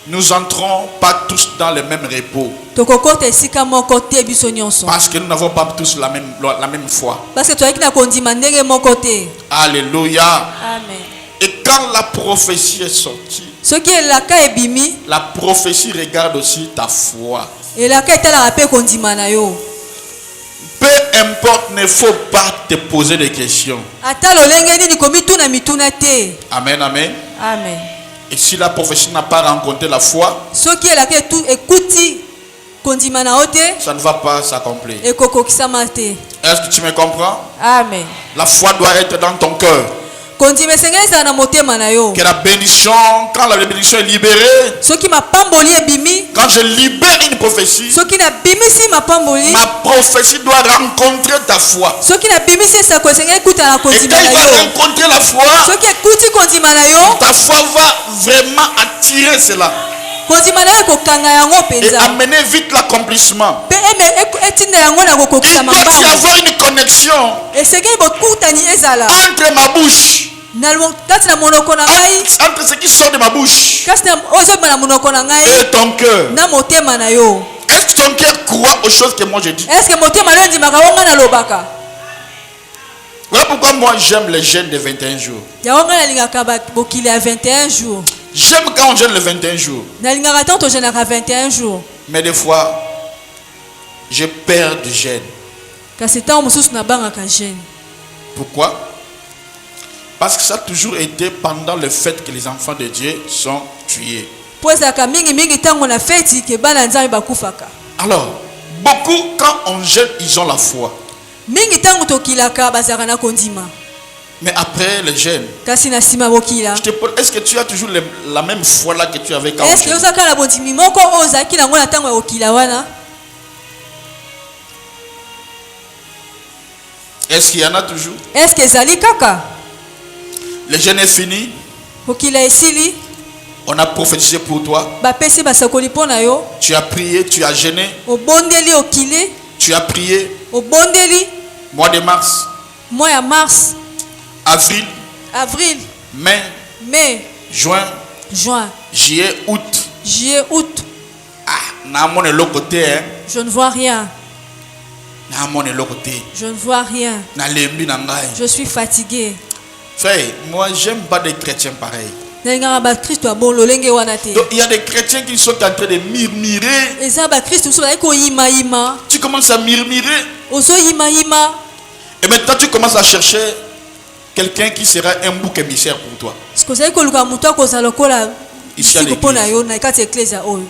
nous entrons pas tous dans le même repos. tokokota esika moko te biso nyonso Parce que nous n'avons pas tous la même foi. parce que toyaki na kondima ndenge moko te. Alléluia. Amen. Et quand la prophétie est sortie, soki elaka ebimi la prophétie regarde aussi ta foi. elaka etalaka mpe kondima na yo. Peu importe, ne faut pas te poser des questions. ata lolenge nini komituna mituna te. Amen, amen. Amen. Et si la prophétie n'a pas rencontré la foi, Ce qui est là que tout écouti kondima na ote ça ne va pas s'accomplir. et kokokisama te. Est-ce que tu me comprends? Amen. La foi doit être dans ton cœur. Kondima sengeza na motema na yo. Que la bénédiction, quand la bénédiction est libérée, Ce qui m'a pamboli ebimi, quand je libère une prophétie, ce qui na bimisi ma pamboli, ma prophétie doit rencontrer ta foi. ce qui na bimisi sa ko senga ekuta na Et kondima quand na il va yo. rencontrer la foi, Ce qui ekuti kondima na yo, ta foi va vraiment attirer cela kondima na yo kokanga yango et penza. amener vite l'accomplissement. Pe etinda yango na Il kokokisa doit y mabanga. avoir une connexion Esengeli bokutani ezala. entre ma bouche, Kati na monoko na ngai, entre ce qui sort de ma bouche kati na ozoba na monoko na ngai, et ton cœur. na motema na yo. Est-ce que ton cœur croit aux choses que moi je dis? Est-ce que motema na yo ndimaka wonga na lobaka? Voilà pourquoi moi j'aime les jeûnes de 21 jours. Yango ngai nalingaka bokili ya 21 jours. J'aime quand on jeûne les 21 jours. Nalingaka tanto jeûnaka 21 jours. Mais des fois, je perds du jeûne. Kasi ntango mosusu nabangaka jeûne. Pourquoi? Parce que ça a toujours été pendant le fait que les enfants de Dieu sont tués. Po ezalaka mingi ntango na feti ke bana nzambe bakufaka. Alors, beaucoup quand on jeûne, ils ont la foi. Mingi ntango tokilaka bazalaka na kondima. Mais après le jeûne, Kasi na nsima bokila. je te pose, est-ce que tu as toujours la même foi là que tu avais quand on Est-ce que jeûne? ozalaka na bondimi moko oyo ozalaki nango na ntango ya kokila wana? Est-ce qu'il y en a toujours? Est-ce que ezali kaka? Le jeûne est fini. Kokila esili, On a prophétisé pour toi. bapesi basakoli mpo na yo. Tu as prié, tu as jeûné. Obondeli okili, Tu as prié. obondeli Mois de mars, mois ya mars, avril, avril, mai, mai, juin, juin, juillet, août. juillet, août. Ah, na mon côté, hein. Je ne vois rien. Na mon côté. Je ne vois rien. Na lembi na ngai. Je suis fatigué. Frère, moi j'aime pas des chrétiens pareils. Nalingaka bakristo ya bon lolenge wana te. Donc il y a des chrétiens qui sont en train de murmurer. Eza bakristo mosusu bazali koyimayima. Tu commences à murmurer. Ozoyimayima. Et maintenant tu commences à chercher quelqu'un qui sera un bouc émissaire pour toi. Siko ozali koluka moto akozala lokola Ici à siko mpo na l'église. yo na kati ya eklezia oyo.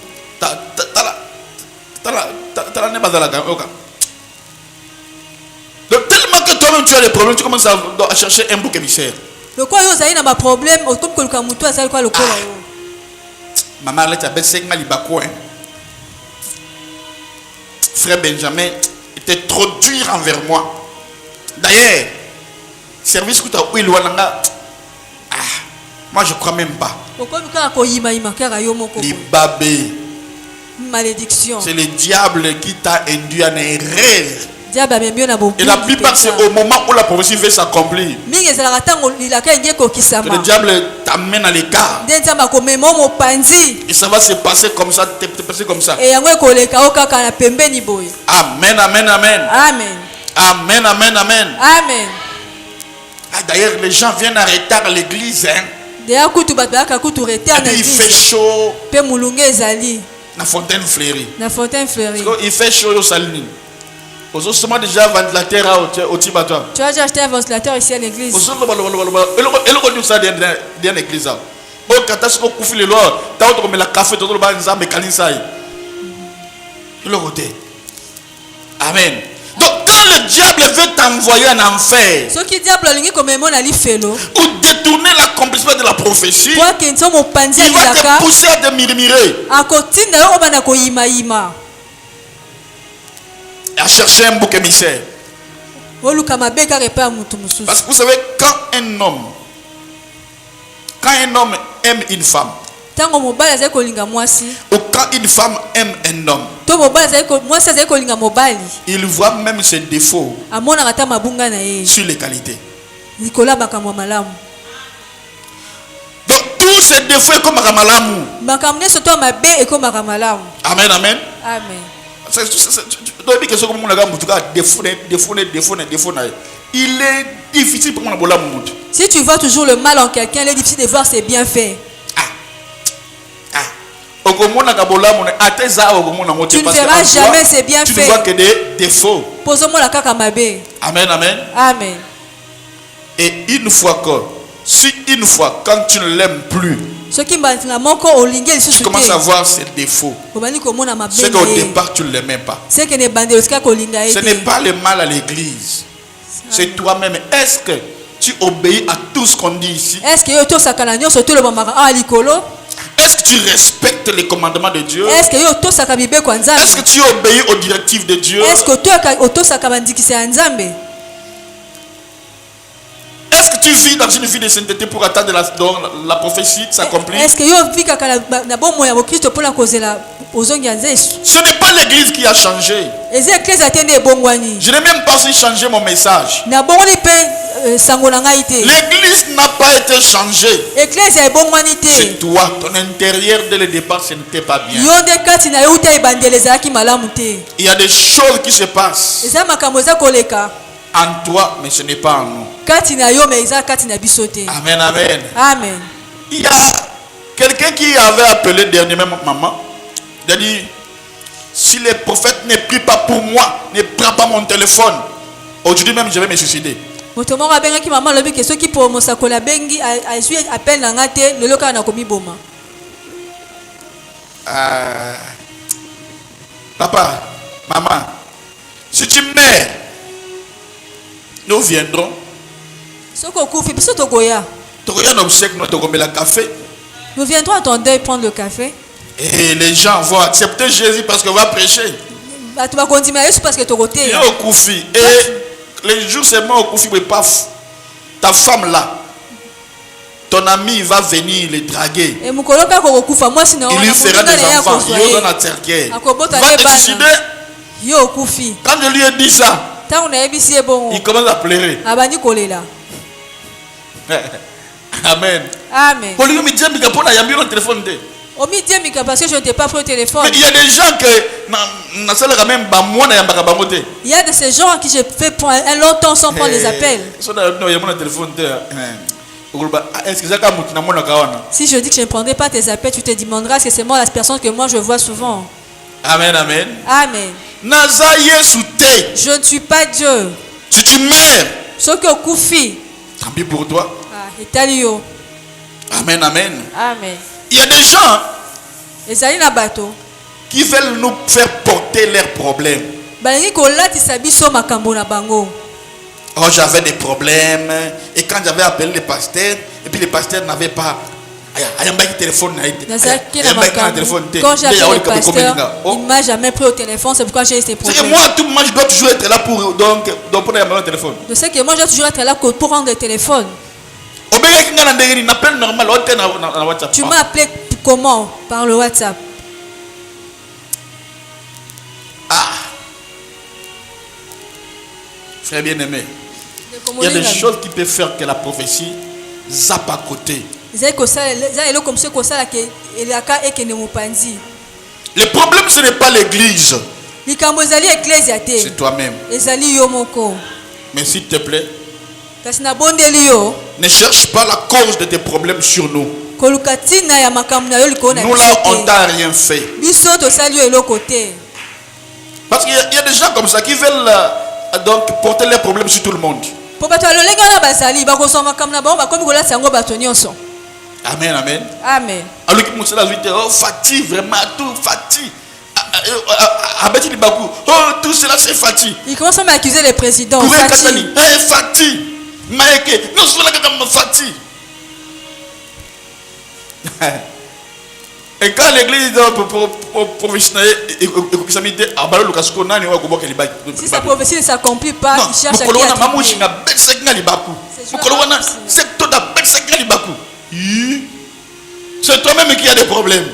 Tala ne bazalaka. Donc tellement que toi-même tu as des problèmes, tu commences à chercher un bouc émissaire. Lokola yo ozali na baproblème okomi koluka moto azali kwa lokola yo. Maman Arlette avait 5 malibako. Frère Benjamin était trop dur envers moi. D'ailleurs, service que tu as eu, moi je crois même pas. Okomi kaka koyimayima kaka yo moko. Libabé. Malédiction. C'est le diable qui t'a induit en erreur. Diable amemi yo na bobu. Et la plupart c'est au moment où la prophétie veut s'accomplir Mingi ezalaka ntango lilaka enge que kokisama. le diable t'amène à l'écart. Nde nzambe akomema yo mopanzi. Et ça va se passer comme ça, te passer comme ça. E yango ekoleka yo kaka na pembeni boye. Amen, amen, amen. Amen. Amen, amen, amen. Amen. Ah, d'ailleurs, les gens viennent en retard à l'église. Hein. Deya kutu bato bayaka kutu retard Et na puis il fait église. chaud. Pe mulungu ezali La fontaine fleurie. na Fontaine Fleurie. Il fait chaud au salini. Aux ossements déjà ventilateur au Tibato. Tu as déjà acheté un ventilateur ici à l'église. Aux ossements, elle reconnaît ça dans l'église. Au catastrophe, au coup, le loir. T'as autre comme la café, tout le monde a mécanisé ça. Le côté. Amen. Donc, quand le diable veut t'envoyer en enfer, Ce qui diable alingi komemo na lifelo. ou détourner l'accomplissement de la prophétie, Kwa kenzo mopanzi il va alilaka. te pousser à te murmurer, Akotinda yo obana koyimayima. à chercher un bouc émissaire. Oluka mabe kaka epai ya mutu mosusu. Parce que vous savez, quand un homme aime une femme, Ntango mobali azali kolinga mwasi, ou quand une femme aime un homme, to mwasi azali kolinga mobali, il voit même ses défauts amonaka ata mabunga na ye sur les qualités. likolo ya makambo ya malamu. Donc tous ces défauts est comme Ramalamu. Makambo nyonso to ya mabe ekomaka malamu. Amen, amen. Amen. Il est difficile pour moi de voir. Si tu vois toujours le mal en quelqu'un, il est difficile de voir ses bienfaits. Tu ne verras jamais ses bienfaits. Tu ne vois que des défauts. Posons-moi la kaka mabe. Amen, amen. Amen. Et une fois que Si une fois, quand tu ne l'aimes plus, soki mbala moko olingi lisusu tu commences à voir ses défauts. obandi komona C'est mabe qu'au na ye départ, tu ne l'aimais pas. seke ne bandeli osika kolinga ye Ce n'est te pas le mal à l'église. C'est toi-même. Est-ce que tu obéis à tout ce qu'on dit ici? est-ce que yo tosaka na nyonso tolobamaka awa likolo Est-ce que tu respectes les commandements de Dieu? est-ce que yo tosaka mibeko ya nzambe Est-ce que tu obéis aux directives de Dieu? est-ce que otosaka bandikisa ya nzambe Est-ce que tu vis dans une vie de sainteté pour attendre la prophétie s'accomplir? est-ce que yo vi kaka na bomoi ya bokristo mpona kozela ozongi ya nzesu Ce n'est pas l'église qui a changé. eza eklese te nde ebongwani Je n'ai même pas si changé mon message. nabongoli mpe sango na ngai te L'église n'a pas été changée. eklese ebongwani te C'est toi, ton intérieur dès le départ, ce n'était pas bien. yo nde kati na yo uta ebandeli ezalaki malamu te Il y a des choses qui se passent eza makambo eza koleka en toi, mais ce n'est pas en nous. kati na yo me eza kati na biso te Amen, amen. amen Il y a quelqu'un qui avait appelé dernièrement maman. Il a dit, si les prophètes ne prient pas pour moi, ne prends pas mon téléphone. Aujourd'hui même, je vais me suicider. moto moko abengaki mama alobi ke soki po mosakoli abengi azwi appel na nga te lelo kaka na komiboma Papa, maman, si tu meurs, nous viendrons. soki okufi biso tokoya Tu regardes l'obsèque, nous te la café. nous viendrons à ton deuil prendre le café Et les gens vont accepter Jésus parce qu'on va prêcher. bato bakondima yesu parce que Et tokoteya au Koufi. Et les jours seulement au Koufi, mais paf, ta femme là, ton ami va venir le draguer. e mokolo kaka kokufa mwasi na Il lui fera des enfants. Il va te suicider. yo okufi Quand je lui ai dit ça, ntango nayebisi ye bongo il commence à pleurer. abandi kolela Amen. amen Pour lui, il me dit, il y a un téléphone. omidiemika parce que je n'étais pas pris au téléphone Mais il y a des gens que na sala quand même ba mwana ya mbaka bango te. il y a de ces gens qui je fais pour un long temps sans prendre les appels So na no ya mwana téléphone te. Est-ce que ça ka mutu na mwana kawana? si je dis que je ne prendrai pas tes appels tu te demanderas est-ce que c'est moi la personne que moi je vois souvent Amen, amen. amen Naza Yesu te. je ne suis pas Dieu Si tu meurs, soki okufi tant pis pour toi. etali yo Amen, amen. amen Il y a des gens ezali na bato qui veulent nous faire porter leurs problèmes. balingi kolatisa biso makambo na bango Oh, j'avais des problèmes. Et quand j'avais appelé le pasteur, et puis le pasteur n'avait pas. Téléphone. nazalaki na makambo quand j'ai appelé le pasteur il ne m'a jamais pris au téléphone c'est pourquoi j'ai eu ces C'est que problèmes moi, tout le monde, je dois toujours être là pour pour le téléphone. je sais que moi je dois toujours être là pour rendre le téléphone Appel normal, na WhatsApp. tu m'as appelé comment par le WhatsApp Frère bien-aimé, il y a des choses qui peuvent faire que la prophétie zappe à côté. ezali eloko mosusu ekosalaka elaka ekende mopanzi Le problème, ce n'est pas l'église, likambo ezali eklesia te c'est toi-même. ezali yo moko Mais s'il te plaît, kasi nabondeli yo ne cherche pas la cause de tes problèmes sur nous. koluka ntina ya makambo na yo likolo na Nous là, on biso t'a rien fait. te biso tosali yo eloko te Parce qu'il y a des gens comme ça qui veulent donc porter leurs problèmes sur tout le monde. po bato ya lolenge wana bazali bakozwa makambo na bango bakomi kolatisa yango bato nyonso Amen, amen. amen Alors que Moussa dit, oh, fatigue, vraiment, tout, fatigue. Abeti Libakou, oh, tout cela c'est fatigue. il commence à m'accuser le président Gouvernement fatigue Katani, fatigue. Maïke, non, c'est là que tu fatigue. Et quand l'église professionnelle et si sa prophétie ne s'accomplit pas il cherche à qui c'est toi-même qui a des problèmes.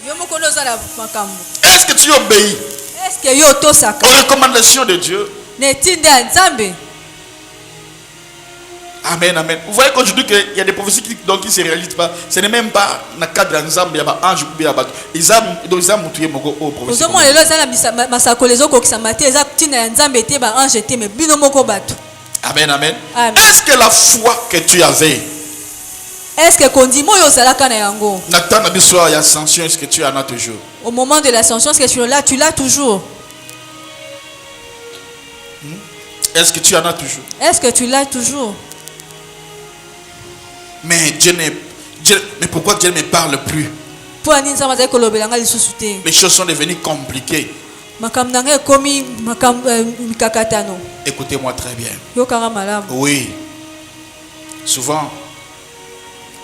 yo moko nde ozala makambo Est-ce que tu obéis est-ce que yo otosaka aux recommandations de Dieu? na etinda ya nzambe Amen, amen. Vous voyez qu'aujourd'hui qu'il y a des prophéties qui ne se réalisent pas. Ce n'est même pas dans le cadre d'ensemble, il y a un ange ou un ils ont montré au prophétie. ozomona lelo eza na masakoli ezokokisama te eza ntina ya nzambe te baange te me bino moko bato Amen, amen. Amen. Est-ce que la foi que tu avais, est-ce que kondima oyo ozalaka na yango Nathan a dit soir, il y a ascension, est-ce que tu en as toujours? au moment de l'ascension est-ce que tu l'as toujours Est-ce que tu en as toujours? est-ce que tu l'as toujours Mais mais pourquoi Dieu ne me parle plus? Po ani nzamba za kolobela nga lisusu te. Les choses sont devenues compliquées. Makambo na nga ekomi makambo mikakatano. Écoutez-moi très bien. Yokanga malamu. Oui. Souvent,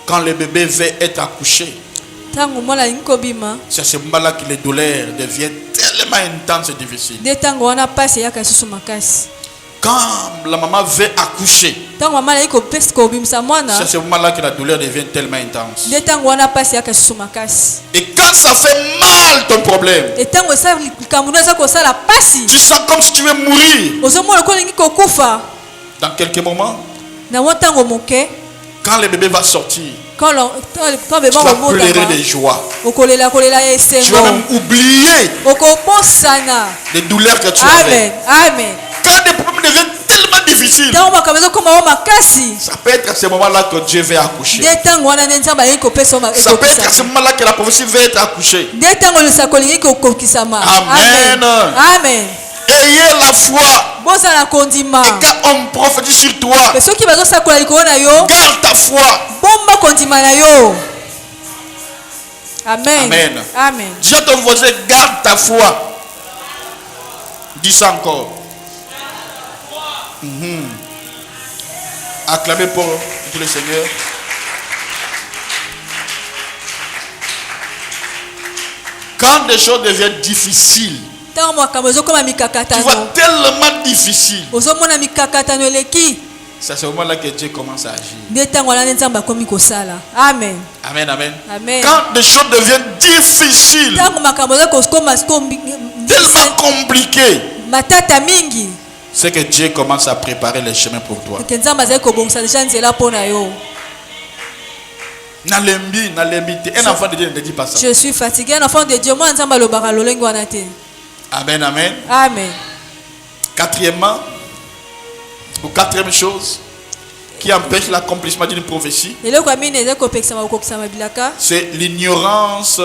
quand le bébé veut être accouché, Tango mwana inkobima. c'est à ce moment-là que les douleurs deviennent tellement intenses et difficiles. De tango wana passe yaka lisusu makasi. Quand la maman veut accoucher, Tango mama na iko pesi ko bimisa mwana. c'est à ce moment-là que la douleur devient tellement intense. De tango wana passe yaka lisusu makasi. Et quand ça fait mal ton problème, Et tango sa likamuna za ko sala pasi. tu sens comme si tu veux mourir. Ozomona ko lingi ko kufa. Dans quelques moments, Na wotango moke. quand le bébé va sortir, Quand bébé tu vas va pleurer de joie. okolela Tu esengo. vas même oublier Okoponsana. les douleurs que tu Amen. avais. Amen. Quand des problèmes deviennent tellement difficiles, Tango makambo koma o makasi. ça peut être à ce moment-là que Dieu veut accoucher. De tango wana nzamba yiko pesa ma. Ça peut être à ce moment-là que la prophétie veut être accouchée. De tango le sakolingi ko kokisama. Amen. Amen. Ayez la foi. Boza la kondima. Et quand on prophétise sur toi, Mais ceux qui bazo sakola likolo na yo, garde ta foi. bomba kondima na yo. Amen. Amen. Amen. Dis à ton voisin, garde ta foi. Dis ça encore. Acclamez pour tout le Seigneur. Quand des choses deviennent difficiles, Tango makambo koma tu mikakatano. vois tellement difficile, Ozomona mikakatano eleki. c'est à ce moment-là que Dieu commence à agir. De tango wana nzamba komi kosala. Amen. Amen, amen. Amen. Quand des choses deviennent difficiles, Tango makambo koma tellement compliquées, matata mingi. c'est que Dieu commence à préparer les chemins pour toi. Que nzamba za ko bongisa déjà nzela pona yo. Nalembi, un enfant de Dieu ne dit pas ça. Je suis fatigué, un enfant de Dieu. Moi nzamba lo baka lolengo wana te. Amen, amen. Amen. Quatrièmement, ou quatrième chose qui empêche l'accomplissement d'une prophétie, Eloko amine eza ko pekisa ma kokisa mabilaka. c'est l'ignorance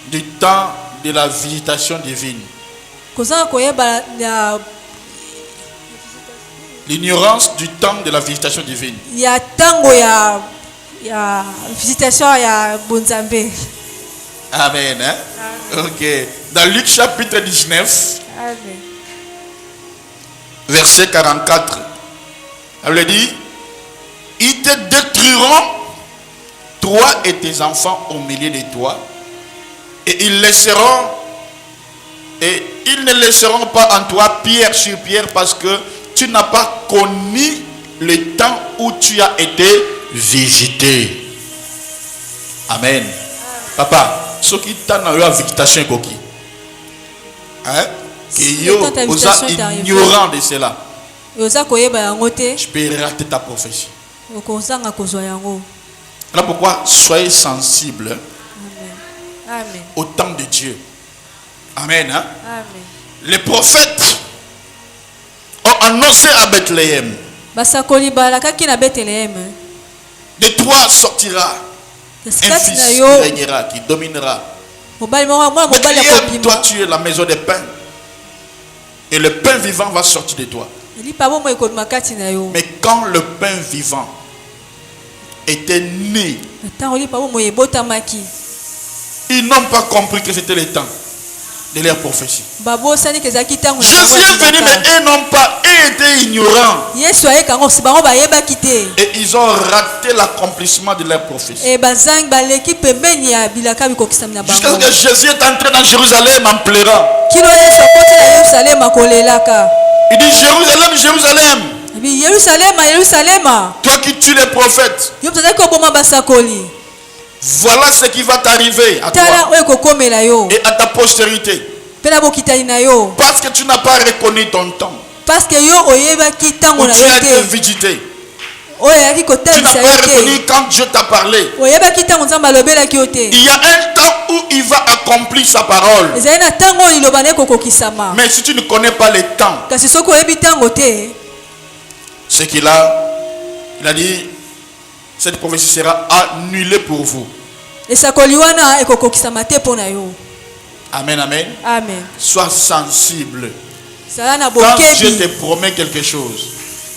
du temps de la visitation divine. Kozanga koyeba ya L'ignorance du temps de la visitation divine. ya tango ya visitation ya bonzambe. Amen. Hein? Ok. Dans Luc chapitre 19, Amen. verset 44, elle dit, ils te détruiront, toi et tes enfants au milieu de toi, et ils ne laisseront pas en toi pierre sur pierre, parce que tu n'as pas connu le temps où tu as été visité. Amen. Papa, ce qui t'a dans la visitation coquille. Hein? Que yo, vous êtes ignorant de cela. Oza koyeba yango te. Je peux rater ta prophétie. Okozanga kozwa yango. Voilà pourquoi soyez sensibles Amen. Amen. au temps de Dieu. Amen. Hein? Amen. Les prophètes ont annoncé à Bethléem, Basakoli balakaki na Bethléem. de toi sortira un Skati fils na qui yo. régnera, qui dominera. Mobali mobali Bethléem, toi akobima. tu es la maison des pains. Et le pain vivant va sortir de toi. Eli pa bomo ekobima kati na yo. Mais quand le pain vivant était né, Tango li pa bomo ebotamaki. ils n'ont pas compris que c'était le temps de leur prophétie. Babosani kezaki tango. Jésus est venu, mais eux n'ont pas été ignorants. Yesu ayekango sibango bayebaki te. Et ils ont raté l'accomplissement de leur prophétie. E bazang baleki pembeni ya bilaka bikokisami na Jusqu'à ce bango. que Jésus est entré dans Jérusalem en pleurant. Kino Yesu akoti na Yerusalema kolelaka. Il dit, Jérusalem, Jérusalem, Bi Yerusalema, Yerusalema. toi qui tues les prophètes, Yo mtazaki koboma basakoli. voilà ce qui va t'arriver à Tala toi oyo kokomela yo. et à ta postérité. Pela bokitani na yo. Parce que tu n'as pas reconnu ton temps Parce que yo oyebaki tango où na tu as yo été te. visité. Oyo yaki Tu n'as kotalisa pas yo te. reconnu quand Dieu t'a parlé. Oyebaki tango nzambe alobelaki yo te. Il y a un temps où il va accomplir sa parole. Ezali na tango oyo liloba na ekokokisama. Mais si tu ne connais pas le temps, Kasi soki oyebi tango te, ce qu'il a dit, cette prophétie sera annulée pour vous. esakoli wana ekokokisama te mpo na yo. Amen, amen. Amen. Sois sensible. Zala na Quand Dieu te bokebi. promet quelque chose,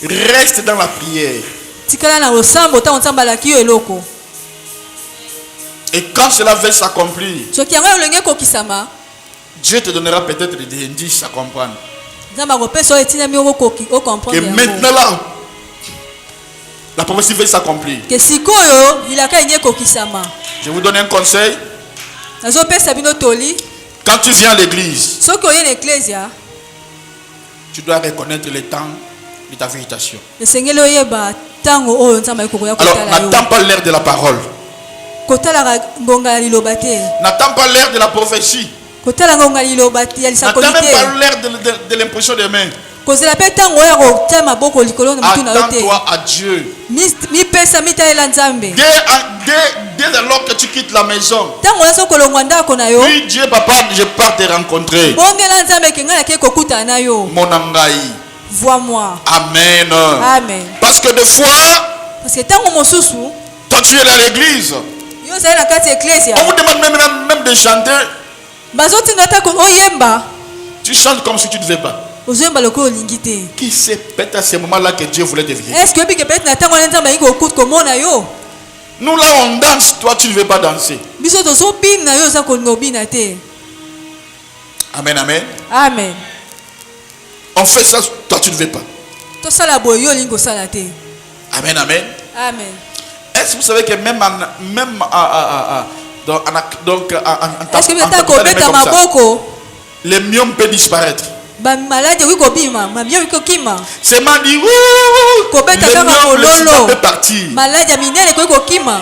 reste dans la prière. tikala na losambo ta nzamba la kiyo eloko. Et quand cela va s'accomplir, So ki yango olenge ko kisama. Dieu te donnera peut-être des indices à comprendre. Nzamba ko peso etina mi o comprendre. Et maintenant là, la prophétie va s'accomplir. Que sikoyo ilaka yenye ko kisama. Je vous donne un conseil. Nazo pesa bino toli. Quand tu viens à l'église, So ki oyene ecclesia, tu dois reconnaître le temps de ta visitation. esengeli oyeba tango oyo nzamba ikokoya Alors, kotala yo. n'attends pas l'heure de la parole. Kotala ngonga ya liloba te. N'attends pas l'heure de la prophétie. Kotala ngonga ya liloba te ya N'attends lisakoli même te. pas l'heure de l'impression des mains. Kozela pe tango ya kotia maboko likolo na mutu na yo te. Attends-toi à Dieu. Mi pesa mitaela nzambe. Dès alors que tu quittes la maison, Tango yaso kolongwa ndako na yo. oui, Dieu, papa, je pars te rencontrer. Bongela nzambe kenga na ke kokuta na yo. Mon angai. Vois-moi. Amen. Amen. Parce que des fois, Parce que tango mosusu quand tu es dans l'église, yo zali na kati ecclesia. on vous demande même de chanter. Bazoti nata ko oyemba. Tu chantes comme si tu ne devais pas. Ozemba lokolo olingi te. Qui sait peut-être à ce moment-là que Dieu voulait te visiter. Est-ce que bi ke peut-être na tango na nzambe yiko okuta komona yo? Nous là on danse, toi tu ne veux pas danser. Biso tozo bina yo za kolinga bina te. Amen, amen. Amen. On fait ça, toi tu ne veux pas. To sala boyo yo lingo sala te. Amen, amen. Amen. Est-ce que vous savez que même Est-ce que beta ko beta maboko les myomes peuvent disparaître. ba malade wi ko bima, ma bio wi ko kima. C'est m'a dit Ko beta les kaka myomes le mololo. peut partir. Malade ya minene ko kima.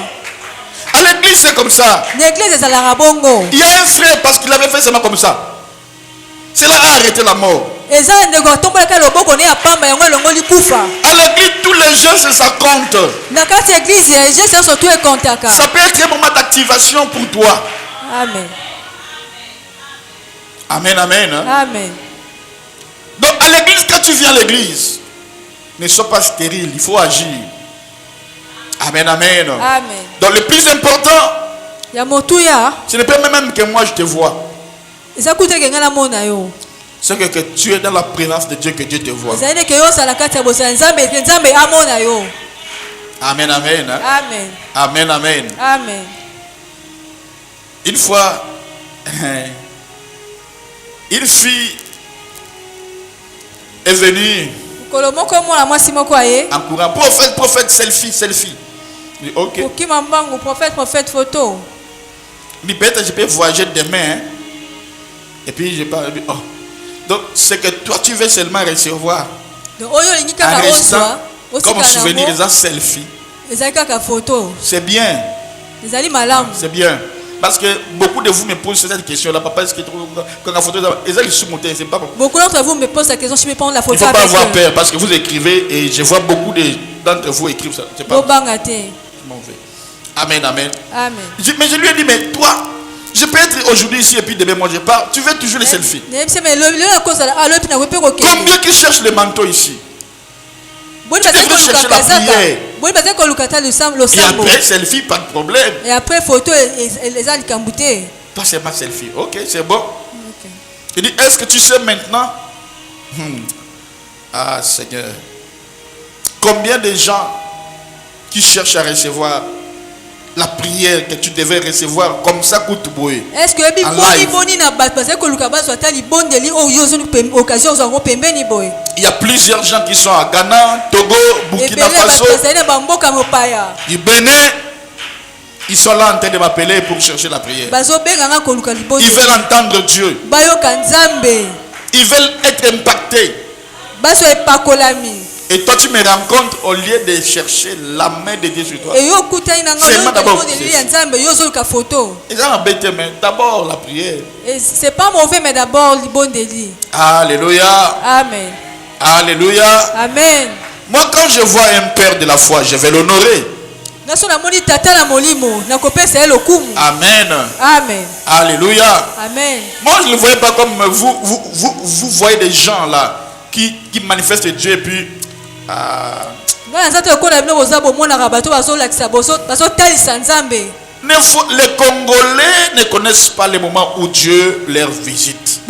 À l'église c'est comme ça. L'église ezala bongo. Il y a un frère parce qu'il avait fait seulement comme ça. Cela a arrêté la mort. Eza ndeko tombola ka loboko ne ya pamba yango elongoli kufa. À l'église tous les gens ça compte. Na kati église je sais surtout e kontaka. Ça peut être un moment d'activation pour toi. Amen. Amen, amen. Amen. Donc à l'église, quand tu viens à l'église, ne sois pas stérile, il faut agir. Amen, amen. Amen. Donc le plus important, Ya motuya ce n'est pas même que moi je te vois. eza kute ke ngana mona yo. C'est que tu es dans la présence de Dieu que Dieu te voit. Eza ne ke yo sala kati ya bosa nzambe ke nzambe amona yo. Amen, amen. Amen. Amen, amen. Amen. Une fois, une fille est venue Kolo moko mona mwasi moko aye. en courant. Prophète, selfie. Je dis, ok. Okima mbangu prophète photo. Mais peut-être je peux voyager demain. Hein. Et puis je parle. Oh. Donc c'est que toi tu veux seulement recevoir. Donc oyo lingi En kaka restant oswa. comme souvenir des selfie. Ezali kaka photo. C'est bien. Ezali malamu. C'est bien. Parce que beaucoup de vous me posent cette question-là. Papa, est-ce que quand la photo est sous-montée, c'est pas bon. Beaucoup d'entre vous me posent la question si je peux prendre la Il photo ne faut pas avec avoir eux. peur parce que vous écrivez et je vois beaucoup d'entre vous écrivent ça. C'est pas bon. Bobanga te. Je m'en vais. Amen, amen. Amen. Mais je lui ai dit, mais toi, je peux être aujourd'hui ici et puis demain moi je pars. Tu veux toujours les selfies. Combien qui cherchent le manteau ici? Tu devrais chercher la prière. Et après, selfie, pas de problème. Et après, photo, les a likambouté. Pas seulement selfie. Ok, c'est bon. Il dit, est-ce que tu sais maintenant? Ah, Seigneur. Combien de gens qui cherchent à recevoir la prière que tu devais recevoir comme ça coûte boué. Est-ce que il y a plusieurs gens qui sont à Ghana, Togo, Burkina Faso, du Bénin. Ils sont là en train de m'appeler pour chercher la prière. Ils veulent entendre Dieu. Ils veulent être impactés. Et toi tu me rencontres au lieu de chercher la main de Dieu sur toi. C'est d'abord. Ils ont embêté, mais d'abord la prière. C'est pas mauvais, mais d'abord le bon délit. Alléluia. Amen. Alléluia. Amen. Moi quand je vois un père de la foi, je vais l'honorer. Amen. Amen. Alléluia. Amen. Moi je ne le voyais pas comme vous voyez des gens là qui manifestent Dieu et puis les Congolais ne connaissent pas les moments où Dieu leur visite.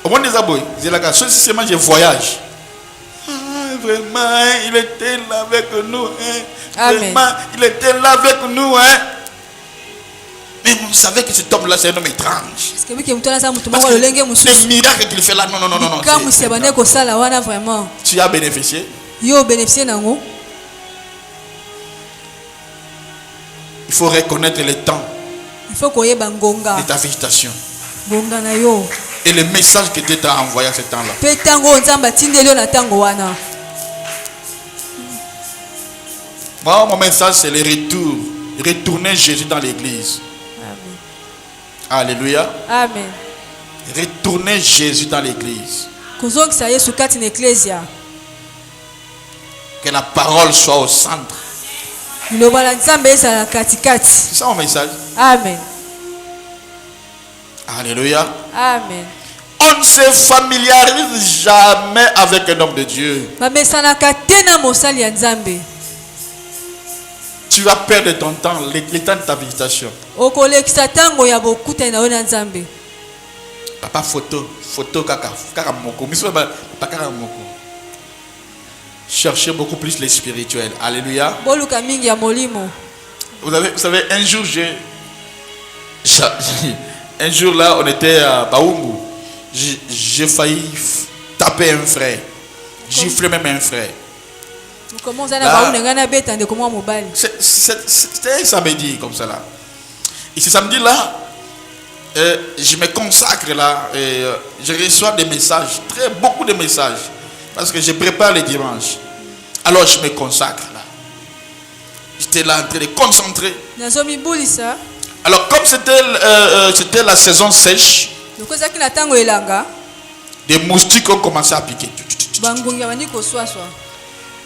Au moins des abois, je voyage. vraiment, hein, il était là avec nous. Hein. Amen. Vraiment, il était là avec nous. Hein. Mais vous savez que cet homme-là, c'est un homme étrange. Parce que oui, que mutana za mutu Parce moko que lolenge mususu. les miracles qu'il fait là, non, non, non, non, non. Quand musi abane ko sala wana vraiment. Tu as bénéficié. Yo bénéficier nango. Il faut reconnaître le temps Il faut koyeba ngonga. de ta visitation. Ngonga na yo. Et le message que Dieu t'a envoyé à ce temps-là. Pe tango nzamba tindeli yo na tango wana. Moi, mon message, c'est le retour. Retourner Jésus dans l'église. Amen. Alléluia. Amen. Retourner Jésus dans l'église. Kuzongisa Yesu kati na ecclesia. Que la parole soit au centre. Liloba la nzambe ezala katikati. C'est ça mon message. Amen. Alléluia. Amen. On ne se familiarise jamais avec un homme de Dieu. Bamesanaka te na mosali ya nzambe. Tu vas perdre ton temps, le temps de ta visitation. Okolekisa tango ya bokutani na yo na nzambe. Papa photo kaka moko. Miso ba kaka moko. Cherchez beaucoup plus les spirituels. Alléluia. Boluka mingi ya molimo. Vous savez, un jour un jour là, on était à Baoumou. J'ai failli taper un frère. Gifler même un frère. C'était un samedi comme ça là. Et ce samedi là, je me consacre là et je reçois des messages, beaucoup de messages. Parce que je prépare les dimanches. Alors je me consacre là. J'étais là en train de concentrer. Alors comme c'était la saison sèche, des moustiques ont commencé à piquer.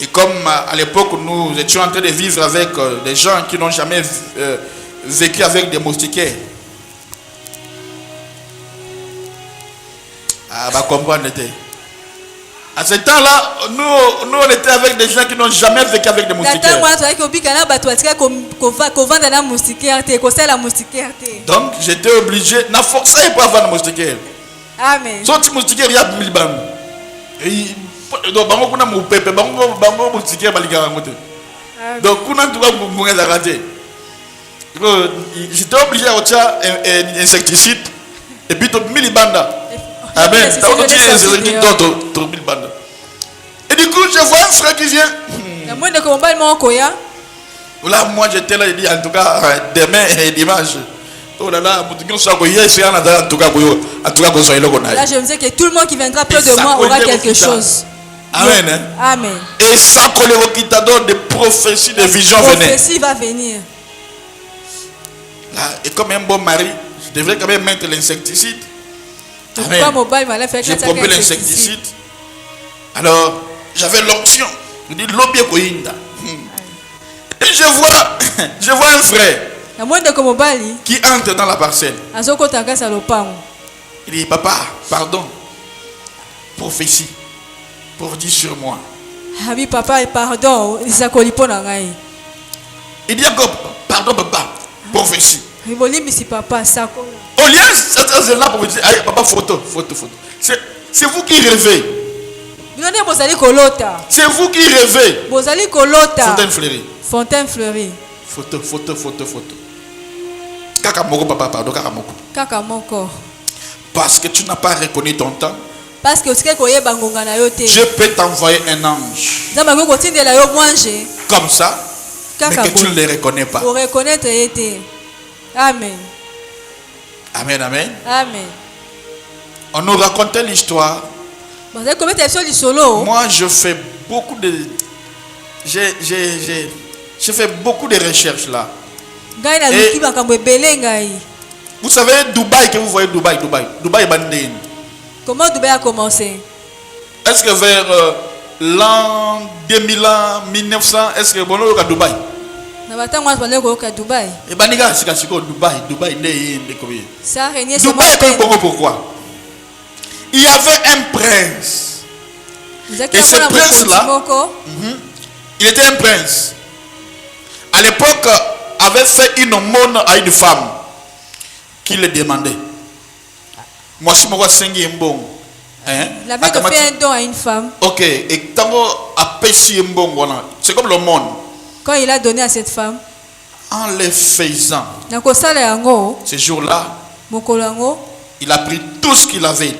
Et comme à l'époque nous étions en train de vivre avec des gens qui n'ont jamais vécu avec des moustiquaires. Ah bah comprendre. À ce temps-là, nous on était avec des gens qui n'ont jamais vécu avec des moustiquaires. Donc j'étais obligé, n'a forcé pour avoir des moustiquaires. Amen. Sorti moustiquaire, il y a 1000 bandes. Donc bango mon pépé, bango moustiquaire baligara ngote. Donc kuna tu vas mourir de rater. J'étais obligé à utiliser un insecticide et puis 1000 bandes. Amen. Et du coup, je vois un frère qui vient. Là, moi j'étais là, il dit en tout cas, demain et dimanche. Oh là là, là, je me disais que tout le monde qui viendra près de moi aura quelque chose. Amen. Amen. Et ça, qui t'a donné des prophéties, des visions venaient. Prophétie va venir. Là, et comme un bon mari, je devrais quand même mettre l'insecticide. Amen. J'ai pompé l'insecticide. Alors, j'avais l'option. Je dis l'objet koinda. Et je vois un frère qui entre dans la parcelle. Il dit papa, pardon. Prophétie. Pour dire sur moi. Papa, pardon. Il dit pardon papa. Prophétie. Au lieu c'est là pour vous dire papa photo. C'est vous qui rêvez. C'est vous qui rêvez. Fontaine fleurie. Fontaine fleurie. Photo. Kakamoko papa pardon Kakamoko. Parce que tu n'as pas reconnu ton temps. Parce que Dieu peut t'envoyer un ange. Comme ça. Mais que tu ne le reconnais pas. Pour reconnaître. Amen. Amen, amen. Amen. On nous racontait l'histoire. Moi, je fais beaucoup de... J'ai fait beaucoup de recherches là. Et vous savez, Dubaï, que vous voyez Dubaï est bandé. Comment Dubaï a commencé? Est-ce que vers l'an 2000, 1900, est-ce que bon on est à Dubaï? Dubaï. Et Baniga, c'est Dubaï, Ça a régné Dubaï est bon pourquoi? Il y avait un prince. Et ce prince-là, il était un prince. À l'époque, avait fait une aumône à une femme qui le demandait. Moi, si je suis bon, Hein? Il avait fait un don à une femme. Ok. Et tango apesi mbongo wana. C'est comme le monde. Quand il a donné à cette femme, En les faisant, nakosala yango, ce jour-là, mokolo yango, il a pris tout ce qu'il avait.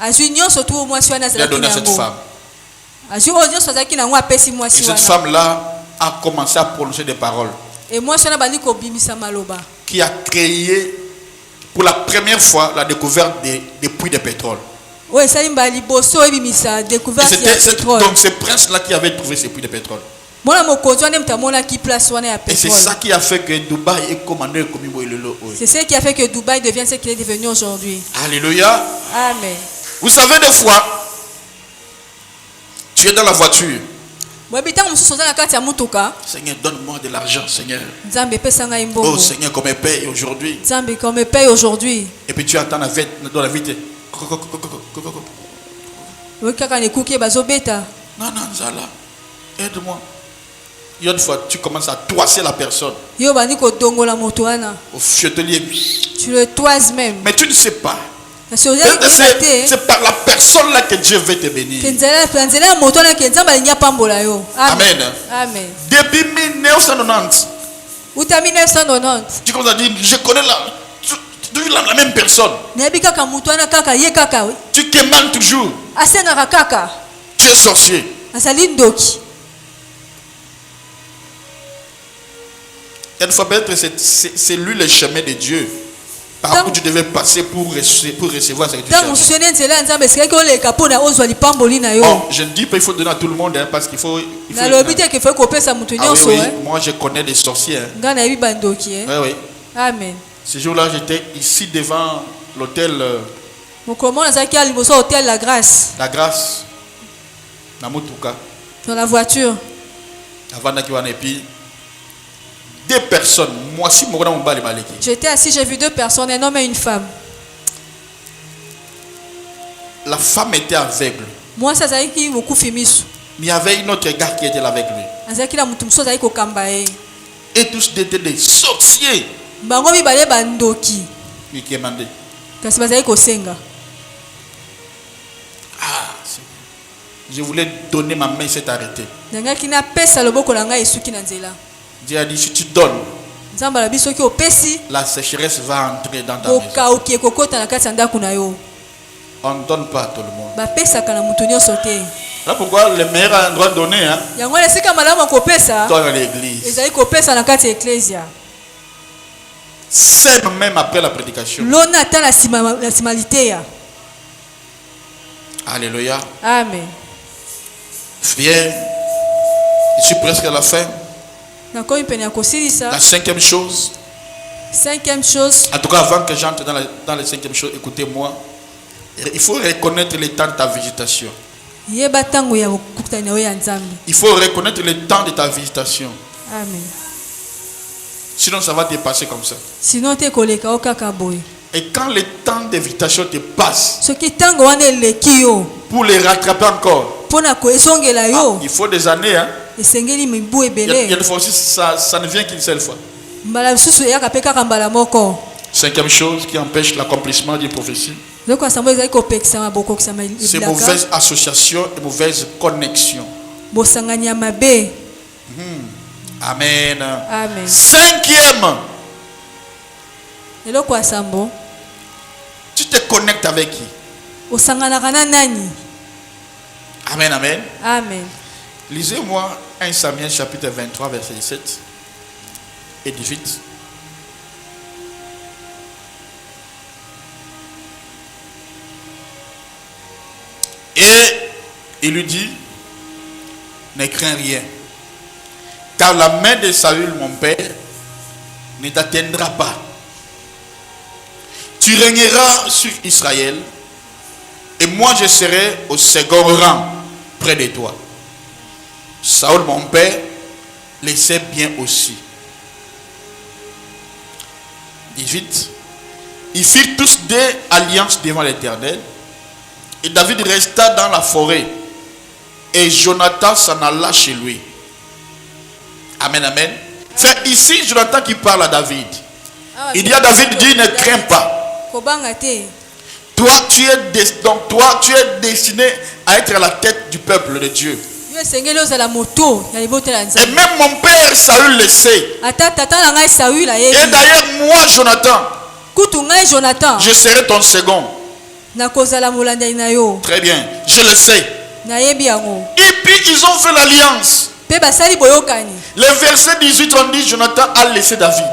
azwi nyonso tu mwasi wana Il a donné à cette yango. femme. Azwi oyo nyonso azalaki nango apesi Et mwasi cette wana. femme-là a commencé à prononcer des paroles Et mwasi wana bandi kobimisa maloba. qui a créé pour la première fois la découverte des puits de pétrole. Oyo esali mbala liboso ebimisa Et découverte ya c'était pétrole. donc ce prince-là qui avait trouvé ces puits de pétrole. Mwana mokonzi wana mutamonaki place wana ya Et c'est pétrole. ça qui a fait que Dubaï est commandé comme Ilolo. C'est ce qui a fait que Dubaï devient ce qu'il est devenu aujourd'hui. Alléluia. Amen. Vous savez, des fois, tu es dans la voiture. Mwebitanga mususu oza na kati ya mutuka. Seigneur, donne-moi de l'argent, Seigneur. Nzambe pesa ngai Oh mbongo. Seigneur, qu'on me paye aujourd'hui. Nzambe qu'on me paye aujourd'hui. Et puis tu attends dans la vie. Oyo kaka nekuki bazobeta. Non, non, Zala, aide-moi. Et une fois, tu commences à toiser la personne Yo bandi kodongola moto wana. au fiotelier. Tu le toises même. Mais tu ne sais pas. Parce que ozali kosate. C'est par la personne là que Dieu veut te bénir. Kenzela ya moto wana ke Nzambe alingi apambola yo. Amen. Amen. Depuis 1990, Uta 1990. tu commences à dire, je connais la même personne. Nayebi kaka moto wana kaka ye kaka. Tu te manques toujours. Asengaka kaka. Tu es sorcier. Azali ndoki. Il faut peut-être c'est lui le chemin de Dieu par où tu devais passer pour recevoir ce que tu Dans cherches. mon souvenir nzela Nzambe c'est que le kapona ozwa lipamboli na yo. Bon, je ne dis pas il faut donner à tout le monde hein, parce qu'il faut. Na lobi te ke faut kopesa mutu Ah oui, nyonso oui. hein. Moi je connais des sorciers. Hein. Nga na yebi bandoki hein. Oui, oui. Amen. Ce jour-là, j'étais ici devant l'hôtel Mokomo nazaki à liboso hôtel La Grâce La Grâce, Namutuka, dans la voiture. avant d'arriver et puis deux personnes. Moi, si mon grand mobile est maliki. J'étais assis, j'ai vu deux personnes, un homme et une femme. La femme était aveugle. Moi ça zali ki beaucoup fimisu. Mais il y avait une autre gars qui était là avec lui. Azaki la mutu muso zali ko kambaye. Et tous étaient des sorciers. Bango mibale bandoki. Lui qui demandait. Kasi bazali ko senga. Ah, je voulais donner ma main, c'est arrêté. Nangaki na pesa loboko na ngai esuki na nzela. Dieu a dit si tu donnes, Nzamba la biso ki opesi la sécheresse va entrer dans ta maison. okauki ekokota na kati ya ndako na yo. On ne donne pas à tout le monde. Bapesaka na mutu nyonso te. Là pourquoi le meilleur endroit de donner, hein, Yango na esika malamu kopesa dans l'église. ezali kopesa na kati ya eklesia. C'est même après la prédication. Lona ata na simalité ya. Alléluia. Amen. Viens. Je suis presque à la fin. Nakomi pene ya kosilisa. La cinquième chose. Cinquième chose. En tout cas, avant que j'entre dans la cinquième chose, écoutez-moi. Il faut reconnaître le temps de ta visitation. Yeba tango ya kokutana na yo ya Nzambe. Il faut reconnaître le temps de ta visitation. Amen. Sinon, ça va te passer comme ça. Sinon te koleka o kaka boy. Et quand le temps de visitation te passe, Soki tango wana eleki yo pour les rattraper encore, pona ko esongela yo il faut des années. Hein? esengeli mibu Il y a ebele. des fois aussi, ça ne vient qu'une seule fois. Mbala susu ya ka peka kambala moko. Cinquième chose qui empêche l'accomplissement d'une prophétie, Loko asambo ezali kopekisa maboko kisama c'est ilaka. mauvaise association et mauvaise connexion. Bosangani ya mabe. Amen. Amen. Cinquième, Eloko asambo tu te connectes avec qui? osanganaka na nani? Amen, amen. Amen. Lisez-moi 1 Samuel chapitre 23 verset 17 et 18. Et il lui dit, ne crains rien, car la main de Saül, mon père, ne t'atteindra pas. Tu régneras sur Israël, et moi je serai au second rang près de toi. Saül, mon père, le sait bien aussi. 18. Ils firent tous des alliances devant l'Éternel. Et David resta dans la forêt. Et Jonathan s'en alla chez lui. Amen, amen. C'est ici Jonathan qui parle à David. Il dit à David, dit, ne crains pas. Kobanga te. Donc toi, tu es destiné à être à la tête du peuple de Dieu. Yo esengeli ozala moto ya libotela Et nzambe. même mon père Saül le sait. Ata tata na ngai Saül Et ayebi. d'ailleurs, moi, Jonathan, Kutu ngai Jonathan je serai ton second. nakozala molandeli na yo. Très bien, je le sais. Nayebi yango. Et puis, ils ont fait l'alliance. Pe basali boyokani. Le verset 18, on dit Jonathan a laissé David.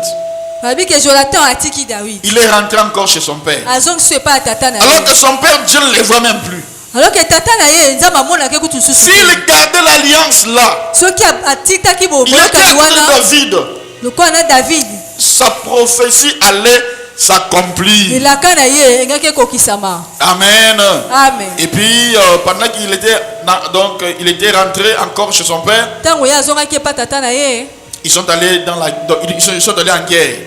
Babi ke Jonathan atiki David. Il est rentré encore chez son père. Azong se pa tata na Alors ye. que son père, Dieu ne les voit même plus. Alors que tata na ye nzamba amona ke kutu susu. S'il gardait l'alliance là, Soki atitaki il était à boyokani côté de wana David. lokola na David. Sa prophétie allait s'accomplir. Elaka na ye engaki ekokisama. Amen. Amen. Et puis, pendant qu'il était, il était rentré encore chez son père, Tango ye azongaki epa tata na ye ils sont allés ils sont allés en guerre.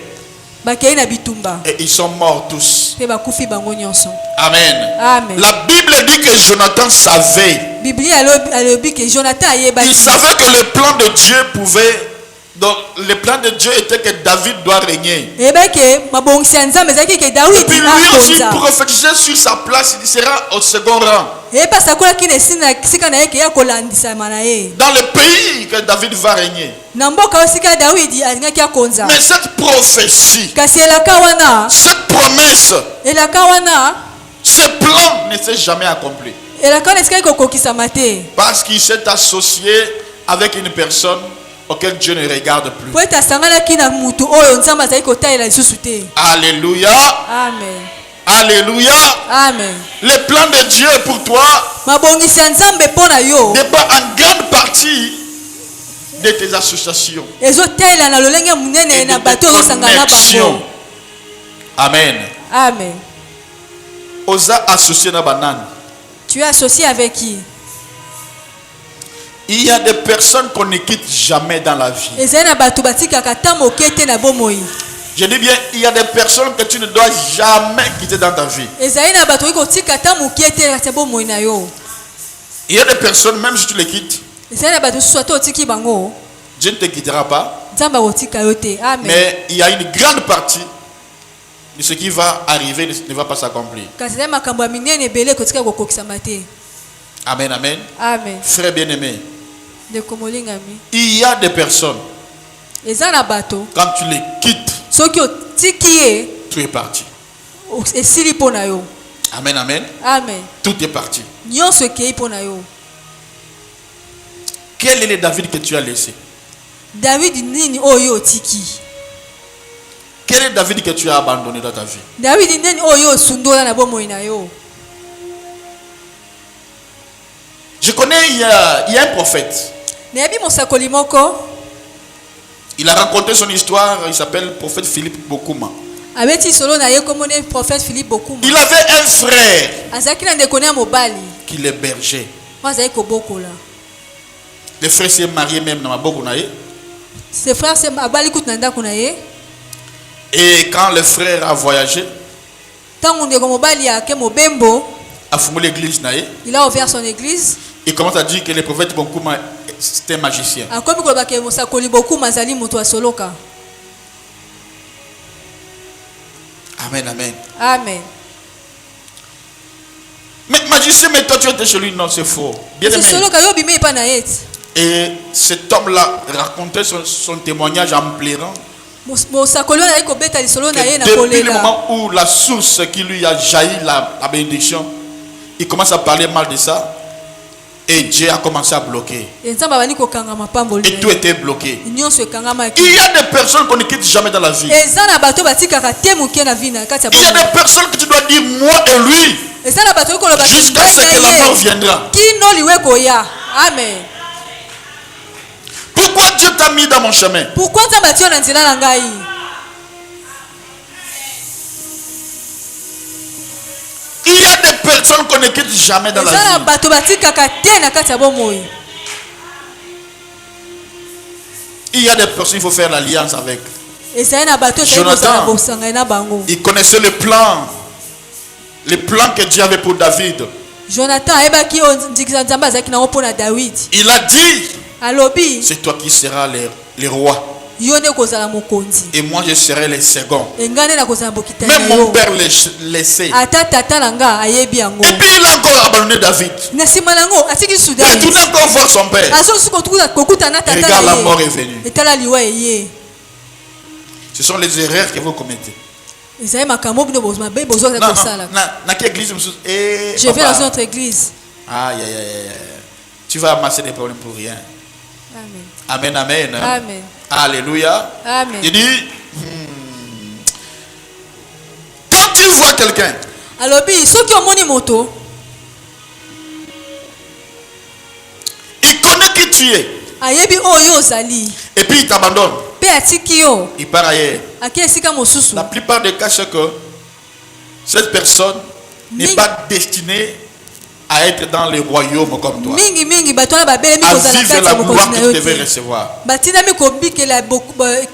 bakei na bitumba Et ils sont morts tous. pe bakufi bango nyonso. Amen. Amen. La Bible dit que Jonathan savait. Biblia alobi ke Jonathan ayebaki. Il savait que le plan de Dieu pouvait. Donc, le plan de Dieu était que David doit régner. Eyebaki mabongisi ya Nzambe ezalaki ke Et David puis lui aussi akonza. prophétisait sur sa place, il sera au second rang. Eyebasi akolaki na esika na ye ke ya kolandisama na ye. Dans le pays que David va régner. Na mboka oyo esika David alingaki akonza. Mais cette prophétie, Kasi elaka wana, cette promesse, elaka wana, ce plan ne s'est jamais accompli. elaka wana esikaki kokokisama te. Parce qu'il s'est associé avec une personne auquel Dieu ne regarde plus. Po ete asanganaki na mutu oyo Nzambe azali kotalela lisusu te. Alléluia. Amen. Alléluia. Amen. Le plan de Dieu pour toi Mabongisi ya Nzambe mpo na yo dépend en grande partie de tes associations ezotela na lolenge et munene de na tes bato ozosangana na connexions. bango. Amen. Amen. Osa associé na banane. Tu es associé avec qui? Il y a des personnes qu'on ne quitte jamais dans la vie. Ezali na bato batikaka ta moke te na bomoi. Je dis bien, il y a des personnes que tu ne dois jamais quitter dans ta vie. Ezali na bato okotika ta moke te kati ya bomoi na yo. Il y a des personnes, même si tu les quittes, Ezali na bato susu ata otiki bango Dieu ne te quittera pas. Nzambe akotika yo te. Amen. Mais il y a une grande partie de ce qui va arriver ne va pas s'accomplir. Kasi ezali makambo ya minene ebele ekotika kokokisama te. Amen, amen. Amen. Frère bien-aimé, Ndeko molingami. il y a des personnes, Eza na bato quand tu les quittes, soki otiki ye tu es parti. esili mpo na yo. Amen, amen. Amen. Tout est parti. Nyonso ekei mpo na yo. Quel est le David que tu as laissé? David nini oyo otiki? Quel est David que tu as abandonné dans ta vie? David nini oyo osundola na bomoi na yo? Je connais, il y a un prophète. Nayebi mosakoli moko Il a raconté son histoire, il s'appelle prophète Philippe Bokuma. abeti solo na ye kombo ne prophète Philippe Bokuma. Il avait un frère Azalaki na ndeko ne ya mobali qui l'hébergeait. oyo azali kobokola. Le frère s'est marié même dans ma bokonaye. Se frère se abali kutu na ndako na ye. Et quand le frère a voyagé, Ntango ndeko mobali ake mobembo, a fondé l'église naye, il a ouvert son église. il commence à dire que le prophète Bokuma c'était un magicien. Akomi koloba ke mosakoli Bokuma azali moto asoloka. Amen, amen. Amen. Mais magicien, mais toi tu étais chez lui, non, c'est faux. Bien Se aimé. soloka yo bime epa na ye. Et cet homme-là racontait son témoignage en pleurant. Mosakoli oyo azali kobeta lisolo na ye na Depuis le kolela. moment où la source qui lui a jailli la bénédiction, il commence à parler mal de ça. Et Dieu a commencé à bloquer. Nzambe abandi kokangama pamboli. Et tout était bloqué. Nyonso ekangamaki. Il y a des personnes qu'on ne quitte jamais dans la vie. Eza na bato batikaka te moke na vie na kati ya Il y a bomoi. des personnes que tu dois dire moi et lui Eza na bato okoloba ke jusqu'à ce que la mort viendra. kino liwe koya. Amen. Pourquoi Dieu t'a mis dans mon chemin? Pourquoi Nzambe atio na nzela na ngai? Il y a des personnes qu'on ne quitte jamais dans la Eza na vie. bato batikaka te na kati ya bomoi. Il y a des personnes, il faut faire l'alliance avec. Ezali na bato ezali Jonathan. kozala bosanga na bango. Il connaissait le plan que Dieu avait pour David. Jonathan ayebaki oyo ndikisa Nzambe azalaki nango mpo na David. Il a dit, Alobi c'est toi qui seras les rois. yo nde kozala mokonzi Et moi, je serai le second. nga nde nakozala bokitani Même na mon yo père le sait. ata tata na nga ayebi yango Et puis il a encore abandonné David. na nsima nango atiki Il est suda retourné encore voir son père. azosusu kokutana na Et tata regarde, la na mort est ye venue. etala liwa eye Ce sont les erreurs que vous commettez. ezali makambo bino mabe bozwaka Non, kosala non, dans quelle église je vais dans notre église. Aïe, aïe, aïe. Tu vas amasser des problèmes pour rien. Amen. Amen, amen. Amen. Alléluia. Amen. Il dit, quand tu vois quelqu'un, alobi soki omoni moto il connaît qui tu es. ayebi oyo ozali Et puis il t'abandonne. mpe atiki yo Il part ailleurs. aki esika mosusu La plupart des cas, c'est que cette personne n'est pas destinée à être dans le royaume comme toi. mingi bato wana babelemi À kozala vivre kati la ya mokonzi gloire na que yo tu devais te recevoir. batindami kobikela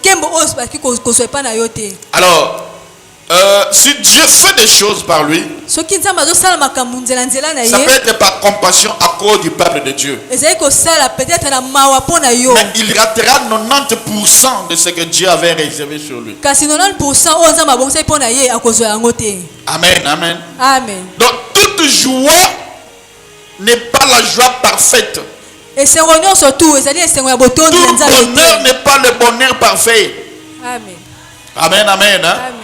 kembo oyo baki kozwa epa na yo te Alors, si Dieu fait des choses par lui, soki nzambe azosala makambo nzela na ça peut ye être par compassion à cause du peuple de Dieu. ezali kosala peut-être na mawa mpo na yo Mais il ratera 90% de ce que Dieu avait réservé sur lui. kasi 90% oyo nzambe abongisaki mpo na ye akozwa yango te. Amen, amen. Amen. Donc, toute joie n'est pas la joie parfaite. esengo nyonso tu ezali esengo ya botondi ya Tout nzambe bonheur te. n'est pas le bonheur parfait. Amen. Amen, amen. Hein? Amen.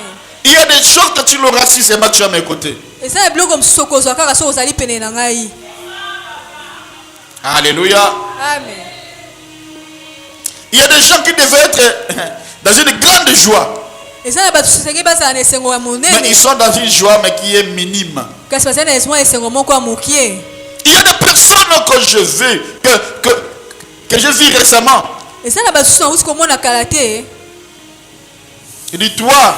Il y a des choses que tu l'auras si seulement tu es à mes côtés. eza na biloko mosusu okozwa kaka soki ozali pene na ngai. Alléluia. Amen. Il y a des gens qui devaient être dans une grande joie. eza na bato sosengi bazala na esengo ya Mais monene ils sont dans une joie mais qui est minime. kasi bazali na esengo moko ya mokie. Il y a des personnes que je vis, que j'ai vu récemment. eza na bato sosu nauti komona kala te. Il dit, toi,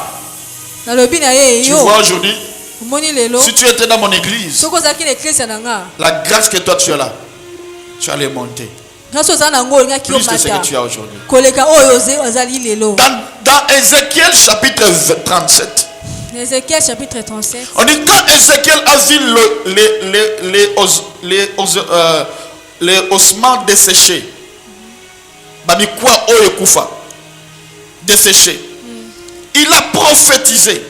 nalobi na ye tu yo vois aujourd'hui, omoni lelo si tu étais dans mon église, soki ozalaki na eklise na nga la grâce que toi tu as là, tu allais monter. nyonso ozala nango olingaki Plus que ce que omata tu as aujourd'hui. koleka oyo ozali lelo. Dans Ézéchiel chapitre 37, Ézéchiel chapitre 37. on dit quand Ézéchiel a vu les ossements desséchés, desséchés, il a prophétisé.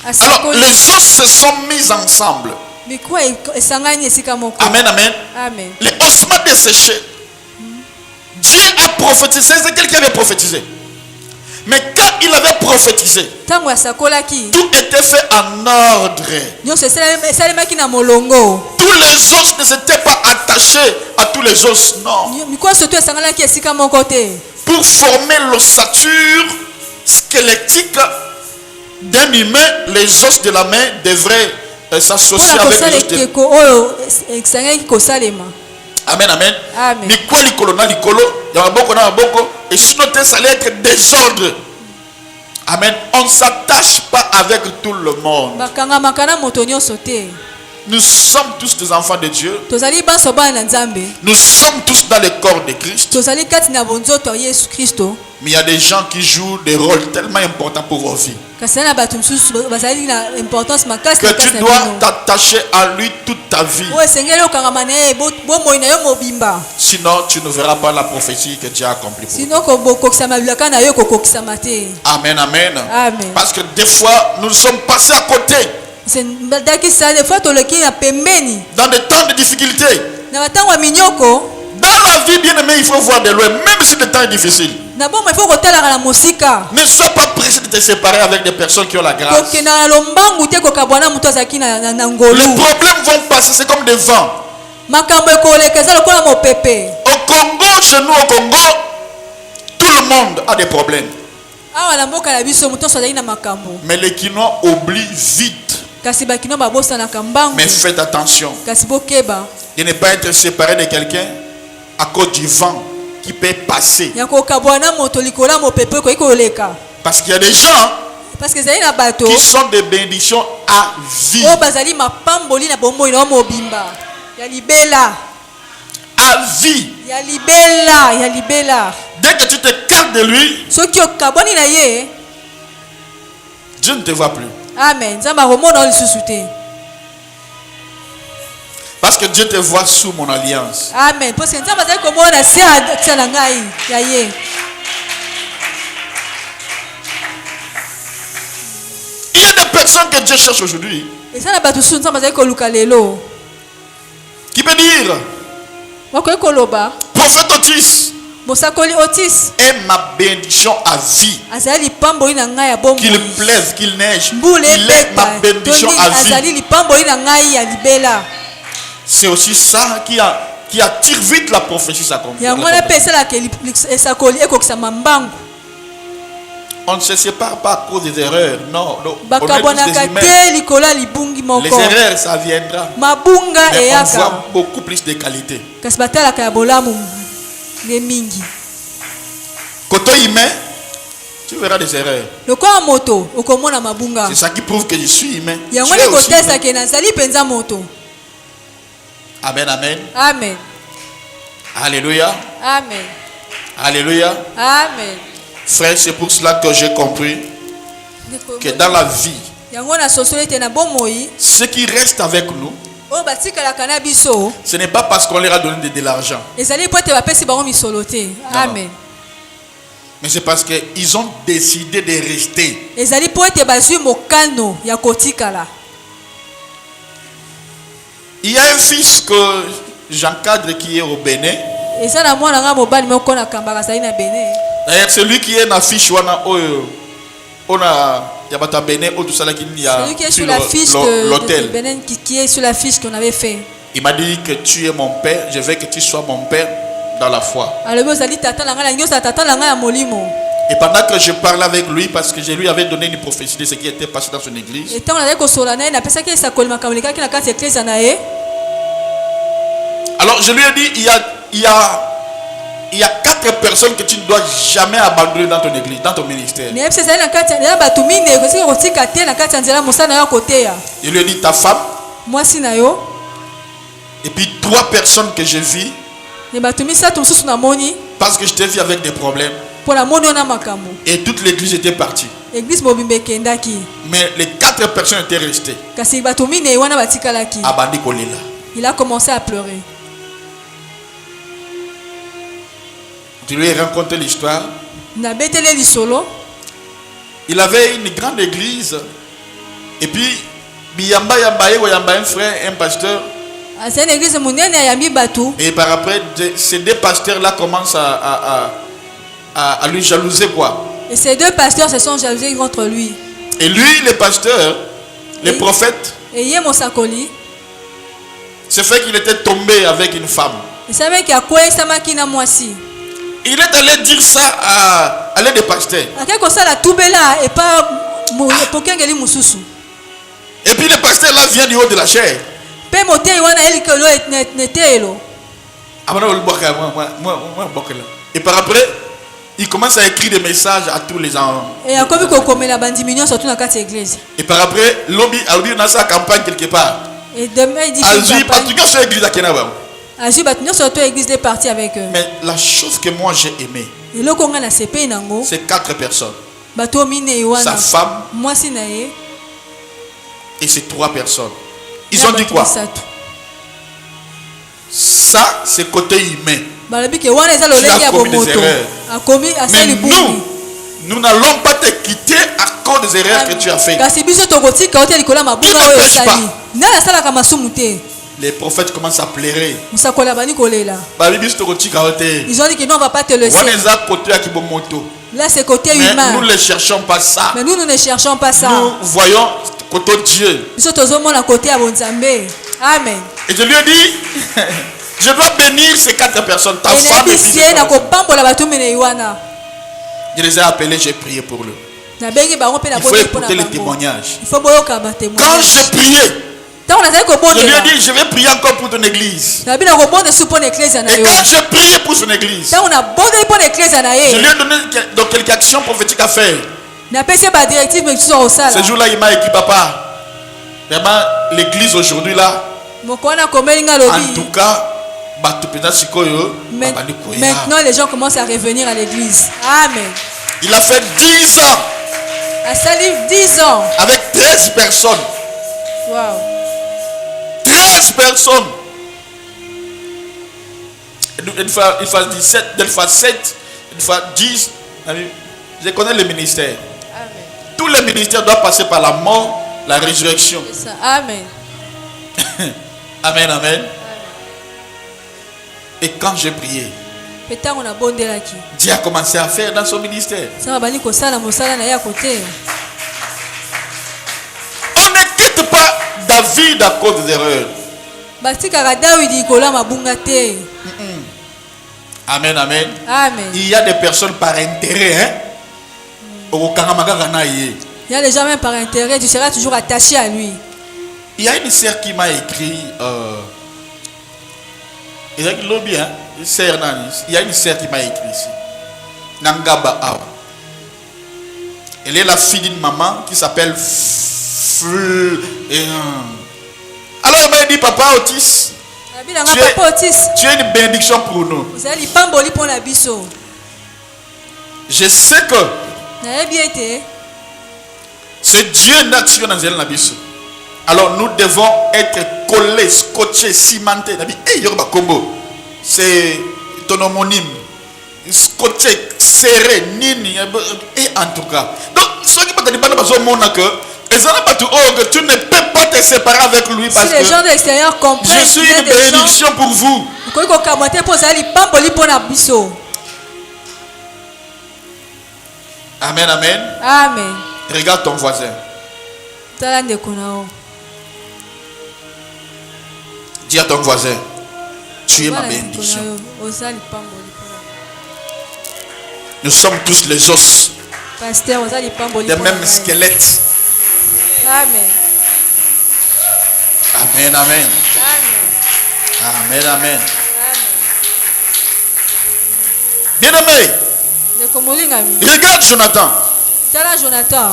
Alors les os se sont mis ensemble. mikuwa esangani esika moko. Amen, amen. Amen. Les ossements desséchés. Dieu a prophétisé. C'est Ézéchiel qui avait prophétisé. Mais quand il avait prophétisé, Tango asakolaki tout était fait en ordre. nyonso esalemaki na molongo. Tous les os ne s'étaient pas attachés à tous les os, non. mikuwa soto esanganaki esika moko te. Pour former l'ossature squelettique d'un humain, les os de la main devraient s'associer mpona avec kosala les os de... ekeko oyo esangaki kosalema. Amen, amen. Amen. Mikwa likolo na likolo, ya maboko na maboko, et sinon ça allait être désordre. Amen. On ne s'attache pas avec tout le monde. bakangamaka na moto nyonso te. Nous sommes tous des enfants de Dieu. tozali banso bana na nzambe. Nous sommes tous dans le corps de Christ. tozali kati na bonzoto ya yesu kristo. Mais il y a des gens qui jouent des rôles tellement importants pour vos vies kasi na bato mosusu bazali na importance makasi que na kati tu na dois bino. t'attacher à lui toute ta vie. oyo esengeli okangama na ye bomoi na yo mobimba. Sinon, tu ne verras pas la prophétie que Dieu a accomplie pour toi. sino bokokisama bilaka na yo kokokisama te. Amen, amen. Amen. Parce que des fois, nous sommes passés à côté ndakisa des fois toleki na pembeni dans des temps de difficulté. na batango ya minyoko. Dans la vie, bien aimé, il faut voir de loin, même si le temps est difficile. na bomoi ifo kotalaka na mosika. Ne sois pas pressé de te séparer avec des personnes qui ont la grâce. kokenda na lombangu te kokabwana moto azalaki na ngolu. Les problèmes vont passer, c'est comme des vents. makambo ekoleka eza lokola mopepe. Au Congo, chez nous au Congo, tout le monde a des problèmes. awa na mboka na biso moto nyonso azali na makambo. Mais les Kinois oublient vite. kasi bakino babosanaka mbangu. Mais faites attention kasi bokeba de ne pas être séparé de quelqu'un à cause du vent qui peut passer. ya kokabwana moto likolo ya mopepe okoki koleka. Parce qu'il y a des gens parce que ezali na bato qui sont des bénédictions à vie. oyo bazali mapamboli na bomoi na yo mobimba ya libela. À vie. ya libela ya libela. Dès que tu t'écartes de lui, soki okabwani na ye. Dieu ne te voit plus. amen nzambe akomona yo lisusu te. Parce que Dieu te voit sous mon alliance. amen parce que nzambe azali komona se ya na ngai ya ye. personnes que Dieu cherche aujourd'hui, Et ça n'a pas tout ça, ça va koluka lelo. qui peut dire, Wakoye koloba. prophète Otis Mosakoli Otis. est ma bénédiction à vie. Azali lipambo ina ngai ya bomoi. Qu'il pleuve, qu'il neige, Mbule il est ma beta. bénédiction Tondini à vie. azali lipambo ina ngai ya libela. C'est aussi ça qui attire vite la prophétie. Yango na pesa la ke esakoli ekokisa mambangu. On ne se sépare pas à cause des erreurs. Non, non. On est Bakabona tous des humains. kate likola libungi moko. Les erreurs, ça viendra. Mabunga Mais on eyaka. voit beaucoup plus de qualité. Kasi batalaka ya bolamu ne mingi. Côté humain, tu verras des erreurs. Lokola moto okomona mabunga. C'est ça qui prouve que je suis humain. Yango Tu es ni aussi kotesa humain. ke nazali penza moto. Amen, amen. Amen. Alléluia. Amen. Alléluia. Amen. Frère, c'est pour cela que j'ai compris que dans la vie, Yango na sosole te na bomoi. ceux qui restent avec nous, O batikalaka na biso. ce n'est pas parce qu'on leur a donné de l'argent, Ezali po te bapesi bango misolo te. Amen. mais c'est parce qu'ils ont décidé de rester. Ezali po te bazwi mokano ya kotikala. Il y a un fils que j'encadre qui est au Bénin. Eza na mwana nga mobali moko na kambaka sali na Bénin. D'ailleurs, celui qui est dans la fiche, on a Yabata Bénin, tout ça qui y a Celui qui est sur sur la fiche de l'hôtel. Bénin, qui est sur la fiche qu'on avait fait. Il m'a dit que tu es mon père, je veux que tu sois mon père dans la foi. Alors ozali tata na nga na ngiosa tata na nga ya molimo. Et pendant que je parlais avec lui, parce que je lui avais donné une prophétie de ce qui était passé dans son église, Et tant on avait kosola na ye na pesa ke sakoli makamulika ki na kati église na ye. alors je lui ai dit, il y a 4 personnes que tu ne dois jamais abandonner dans ton église, dans ton ministère. Ne pesa na kati ya batu mine ko sika kotika te na kati ya nzela mosana yo kote ya. Je lui ai dit, ta femme, Mwasi na yo. et puis 3 personnes que je vis, Ne batu misatu mususu na moni parce que je t'ai vu avec des problèmes, pour la moni na makambo. et toute l'église était partie. Église mobimbe kendaki. Mais les 4 personnes étaient restées. Kasi batu mine wana batikalaki. Abandi Kolela. Il a commencé à pleurer. Je lui ai raconté l'histoire. Na betele lisolo. Il avait une grande église. Et puis, Biyamba Yamba, un frère, un pasteur. C'est une église monene ya yambi batu. Et par après, ces 2 pasteurs-là commencent à lui jalouser quoi. Et ces 2 pasteurs se sont jalousés contre lui. Et lui, le pasteur, le Oui. prophète, Et yé mosakoli. c'est fait qu'il était tombé avec une femme. Il savait qu'il y a quoi samaki na mwasi. Il est allé dire ça à l'un des pasteurs. Akeko sala tubela et pas pokengeli mususu. Et puis le pasteur là vient du haut de la chair. Pe motei wana elikelo netelo. Et par après, il commence à écrire des messages à tous les enfants. Et akobi kokomela bandi millions surtout na kati église. Et par après, l'obbi a sa campagne quelque part. Et demain il dit Alji, parce que c'est l'église à Kenaba. Aji batunyo surtout église est parti avec eux. Mais la chose que moi j'ai aimé, Et loko nga na sepe nango c'est 4 personnes. bato mine Sa wana. femme Mwasi na ye. et ces 3 personnes. Ils ont dit quoi? Ça, c'est côté humain. Balobi ke wana eza lolenge ya bomoto. Akomi Mais asali buni. nous n'allons pas te quitter à cause des erreurs que tu as fait. Kasi biso tokotika ote likola mabunga Qui ne oyo pêche osali. pas? Nana asalaka masumu te. Les prophètes commencent à pleurer. Musakola bani kolela. Ils ont dit que non, on ne va pas te laisser. Là, c'est côté Mais humain. nous ne cherchons pas ça. Mais nous ne cherchons pas ça. Nous voyons côté Dieu. Nous sommes à côté à Bonzambe. Amen. Et je lui ai dit, je dois bénir ces 4 personnes. Ta femme et fille. Je les ai appelés, j'ai prié pour eux. Il faut écouter les témoignages. Quand j'ai prié, je lui ai dit, je vais prier encore pour ton église. Et quand j'ai prié pour son église, je lui ai donné donc quelques actions prophétiques à faire. Ce jour-là, il m'a écrit, papa, vraiment, l'église aujourd'hui là, en tout cas, maintenant les gens commencent à revenir à l'église. Amen. Il a fait 10 ans. À Salif, 10 ans. Avec 13 personnes. Wow. 13 personnes. Une fois 17, une fois 7, une fois 10. Je connais le ministère. Amen. Tous les ministères doivent passer par la mort, La résurrection. C'est ça. Amen. Amen, amen. Et quand j'ai prié, Dieu a commencé à faire dans son ministère. On ne quitte pas David à cause des erreurs. Amen, amen. Amen. Il y a des personnes par intérêt. Il y a des gens même par intérêt, tu seras toujours attaché à lui. Il y a une sœur qui m'a écrit. Il y a une sœur qui m'a écrit ici. Nangaba Awa. Elle est la fille d'une maman qui s'appelle Alors elle m'a dit, papa Otis, tu es une bénédiction pour nous. Je sais que c'est Dieu naturel dans le Nabiso. Alors nous devons être collés, scotchés, cimentés. C'est ton homonyme. Scotché, serré, nini. Et en tout cas. Donc, ceux qui peuvent dire que tu ne peux pas te séparer avec lui parce si les gens de l'extérieur comprennent, je suis une bénédiction pour vous. Amen, amen. Amen. Regarde ton voisin. Dis à ton voisin, tu es ma bénédiction. Nous sommes tous les os des mêmes squelettes. Amen. Amen, amen. Amen, amen. Bien-aimé, regarde Jonathan.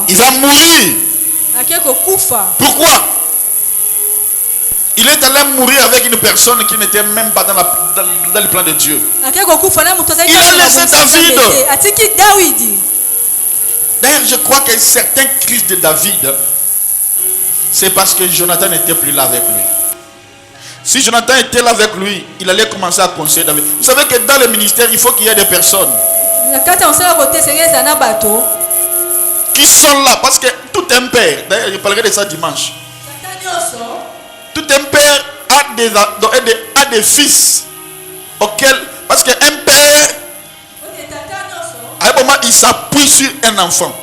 Il va mourir. Pourquoi? Il est allé mourir avec une personne qui n'était même pas dans le plan de Dieu. Il a laissé David. D'ailleurs, je crois que certains cris de David, c'est parce que Jonathan n'était plus là avec lui. Si Jonathan était là avec lui, il allait commencer à conseiller David. Vous savez que dans le ministère, il faut qu'il y ait des personnes qui sont là. Parce que tout un père, d'ailleurs, je parlerai de ça dimanche. Tout un père a des fils auxquels, parce qu'un père, à un moment, il s'appuie sur un enfant.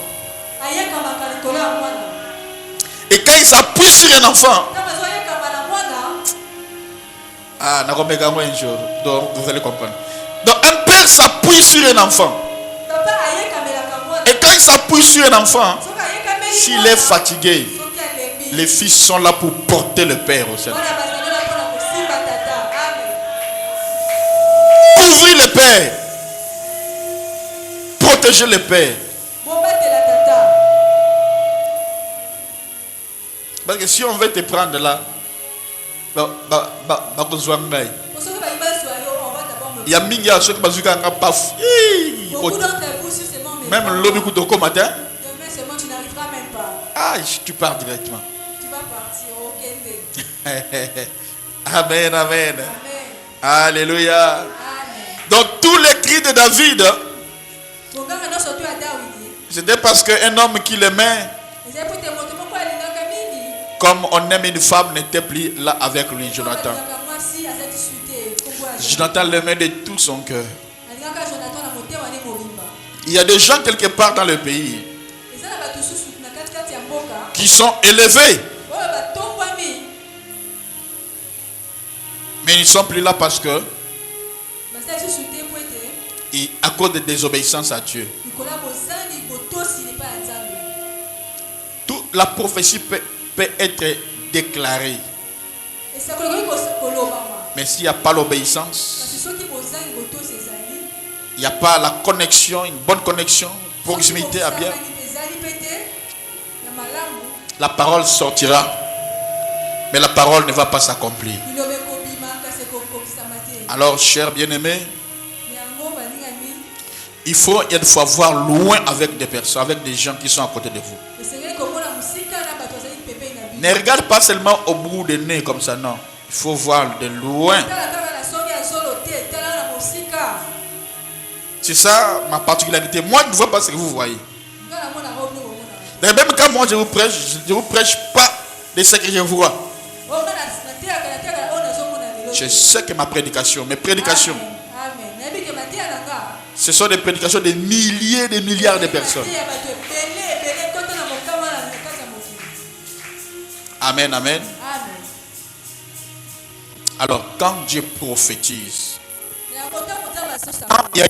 Et quand il s'appuie sur un enfant, donc vous allez comprendre. Donc un père s'appuie sur un enfant. Et quand il s'appuie sur un enfant, s'il est fatigué, les fils sont là pour porter le père au sein. Couvrir le père. Protéger le père. Parce que si on veut te prendre là, il y a mingi ceux qui bazuka nga paf. Même l'homme écoute au matin. Ah, tu pars directement. Tu vas partir au Kende. Amen, amen. Alléluia. Donc tous les cris de David, c'était parce qu'un homme qui l'aimait, comme on aime une femme, n'était plus là avec lui, Jonathan. Jonathan l'aimait de tout son cœur. Il y a des gens quelque part dans le pays qui sont élevés, mais ils ne sont plus là parce que à cause de désobéissance à Dieu. Toute la prophétie peut être déclarée, mais s'il n'y a pas l'obéissance, il n'y a pas la connexion, une bonne connexion, proximité à bien, la parole sortira, mais la parole ne va pas s'accomplir. Alors, chers bien-aimés, il faut une fois voir loin avec des personnes, avec des gens qui sont à côté de vous. Ne regarde pas seulement au bout des nez comme ça, non. Il faut voir de loin. C'est ça ma particularité. Moi, je ne vois pas ce que vous voyez. Même quand moi je vous prêche pas de ce que je vois. Je sais que mes prédications, ce sont des prédications de milliers, de milliards de personnes. Amen, amen. Alors, quand Dieu prophétise, quand il y a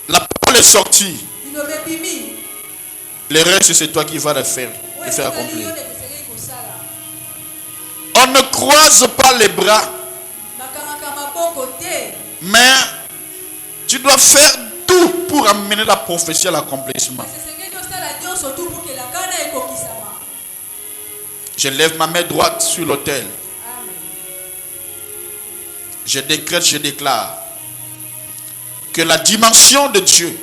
la parole est sortie, le reste c'est toi qui vas le faire accomplir. On ne croise pas les bras, mais tu dois faire tout pour amener la prophétie à l'accomplissement. Je lève ma main droite sur l'autel. Je décrète, je déclare que la dimension de Dieu,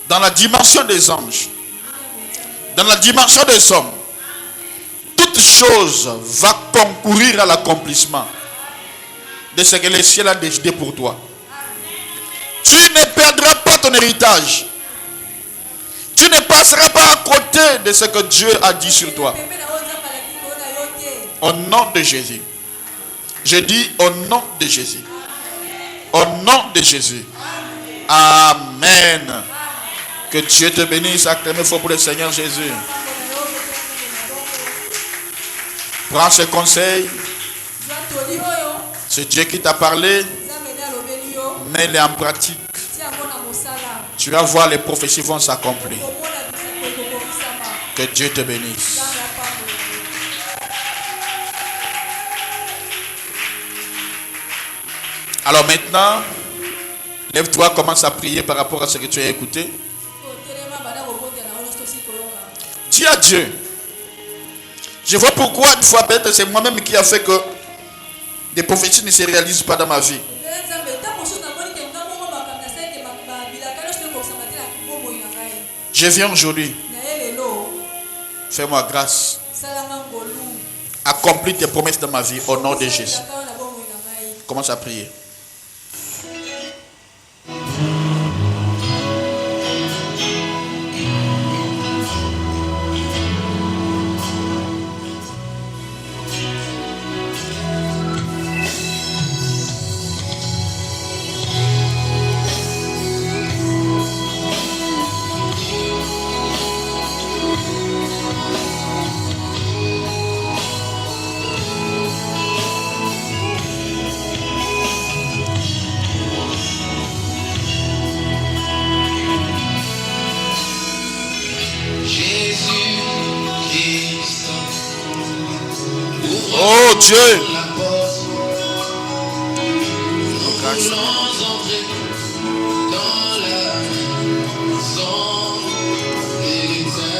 dans la dimension des anges, dans la dimension des hommes, toute chose va concourir à l'accomplissement de ce que le ciel a décidé pour toi. Tu ne perdras pas ton héritage. Tu ne passeras pas à côté de ce que Dieu a dit sur toi. Au nom de Jésus. Je dis au nom de Jésus. Au nom de Jésus. Amen. Que Dieu te bénisse. Acclamez fort pour le Seigneur Jésus. Prends ce conseil. C'est Dieu qui t'a parlé. Mets-les en pratique. Tu vas voir, les prophéties vont s'accomplir. Que Dieu te bénisse. Alors maintenant, lève-toi, commence à prier par rapport à ce que tu as écouté. Dis à Dieu. Je vois pourquoi une fois peut-être c'est moi-même qui a fait que des prophéties ne se réalisent pas dans ma vie. Je viens aujourd'hui. Fais-moi grâce. Accomplis tes promesses dans ma vie au nom de Jésus. Commence à prier. Oh Dieu,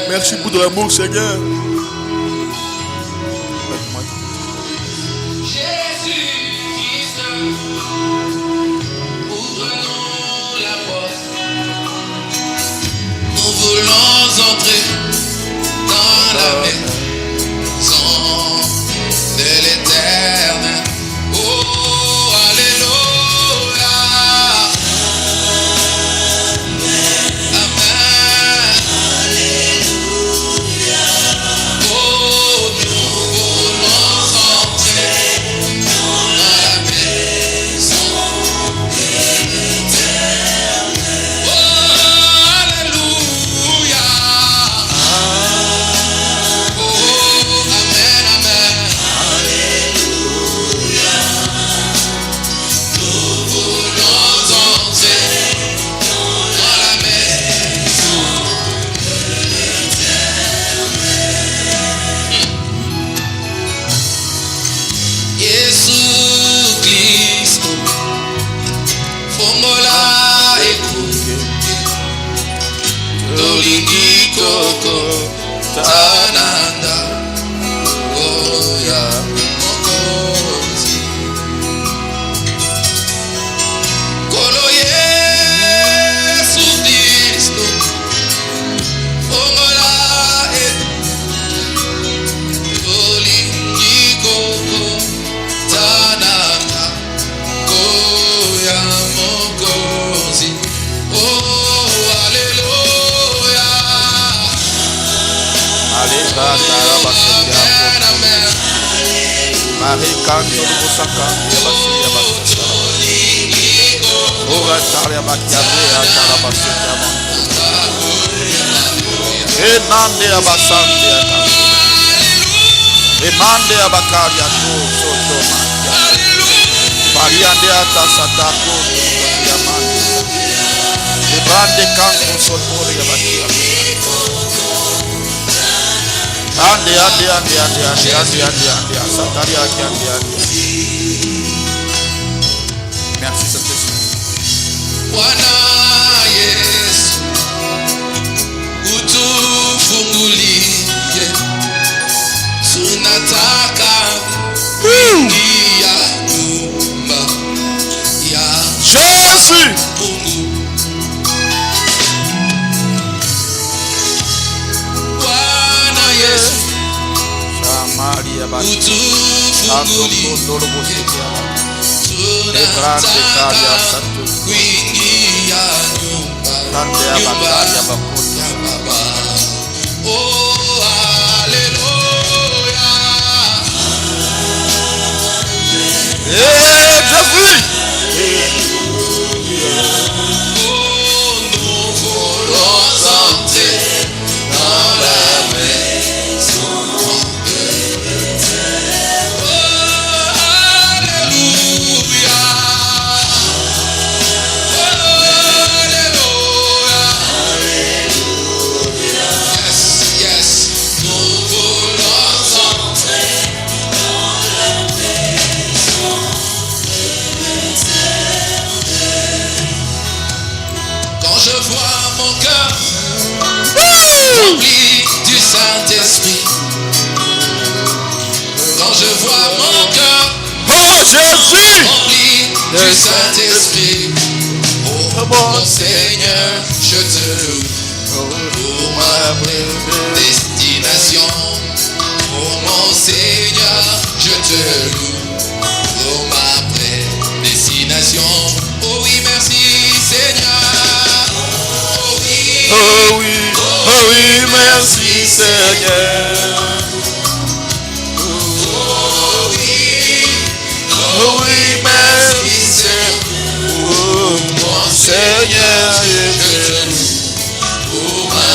merci pour ton amour, Seigneur. Jésus-Christ, ouvre-nous la porte. Nous voulons entrer dans la maison de l'Éternel. Oh, alléluia. Amen. Alléluia. Oh, nous voulons entrer dans la maison de l'Éternel. Oh, alléluia. Oh, Emande abakaria to soto Pariande atasata ko diamante. Ebande kanto soto yabakia. Ande sataria ande. Merci Saint-Esprit. Bwana Yesu utufungulie, tunataka kuingia nyumba ya Jésus. Mungu. Bwana Yesu utufungulie, tunataka kuingia nyumba ya Baba. Oh, hallelujah. Oh, nous voulons entrer dans la maison de l'Éternel. Oh, hallelujah. Oh, hallelujah. Yes, nous voulons entrer dans la maison de l'Éternel. Quand je vois mon cœur rempli du Saint-Esprit, quand je vois mon cœur rempli du Saint-Esprit, oh mon Seigneur, je te loue pour ma destination. Oh mon Seigneur, je te loue pour ma destination. Oh oui, merci Seigneur. Oh oui, merci Seigneur. oh oui, merci Seigneur. Oh mon Seigneur, je te loue pour ma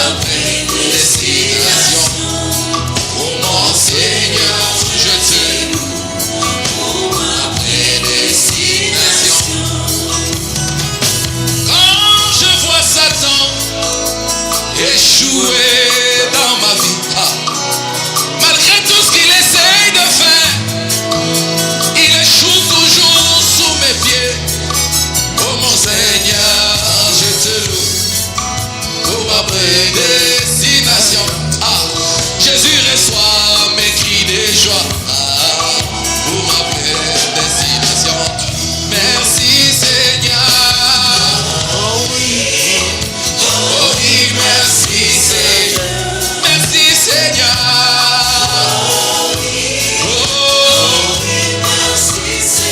destination. Oh mon Seigneur, je te loue pour ma destination. Quand je vois Satan échouer dans ma vie, malgré tout ce qu'il essaye de faire, il échoue toujours sous mes pieds. Oh mon Seigneur, je te loue pour ma prédestination. Jésus reçoit mes cris de joie pour ma prédestination. Merci Seigneur. Oh oui, merci Seigneur. Merci Seigneur.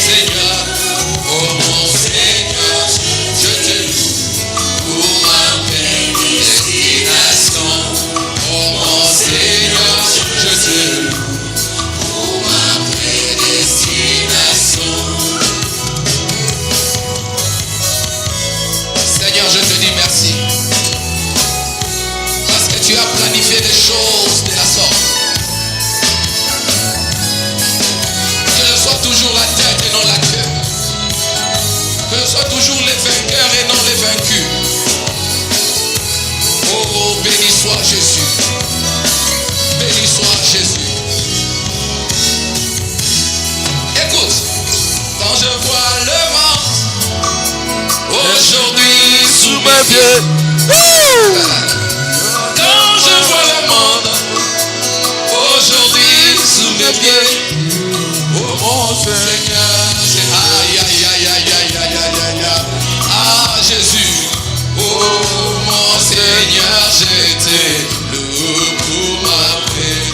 Seigneur, oh mon Seigneur, je te loue pour ma prédestination. Oh mon Seigneur, je te loue pour ma prédestination. Seigneur, je te dis merci parce que tu as planifié des choses de la sorte. Que je sois toujours la tête et non la queue. Que je sois toujours les vainqueurs et non les vaincus. Oh, béni soit Jésus. Béni soit Jésus. Écoute, quand je vois le monde aujourd'hui sous mes pieds, quand je vois le monde aujourd'hui sous mes pieds, oh mon Seigneur, c'est aïe aïe aïe aïe aïe aïe aïe aïe aïe. Ah Jésus, oh mon Seigneur, je te loue pour ma paix.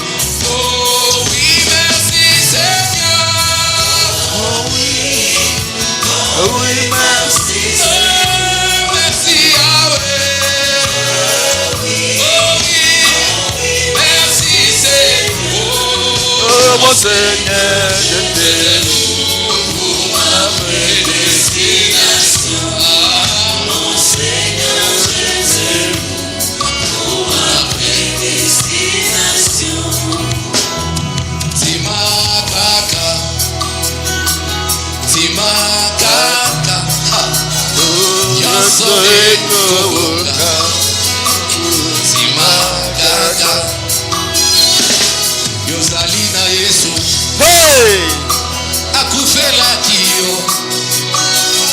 Oh oui, merci Seigneur. Oh oui, merci Seigneur. Merci Yahweh. Oh oui, merci Seigneur. Seigneur, je t'aime pour ma prédestination. Mon Seigneur, je t'aime pour ma prédestination. Timakaka, Timakaka, Yasorekoka, Timakaka, Yozalina Yesu. Hey! Akufela kiyo,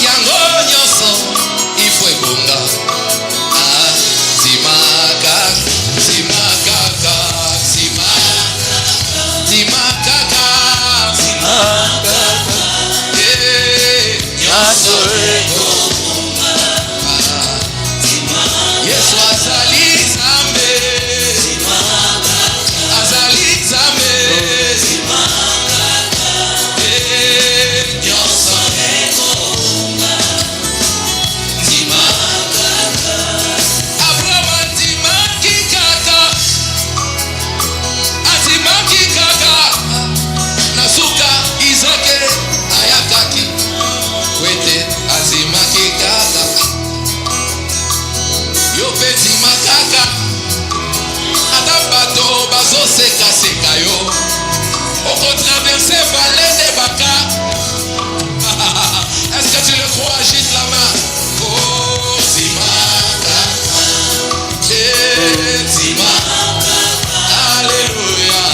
yango nyoso ifwegonga. Timakaka, Timakaka, Timakaka, Timakaka, nyoso ifwegonga. Yesu azali zambe, azali zambe. Seka yo, on traverser vallée des Baka. Est-ce que tu le crois? Agite la main. Oh, Timaka, Timaka, alléluia.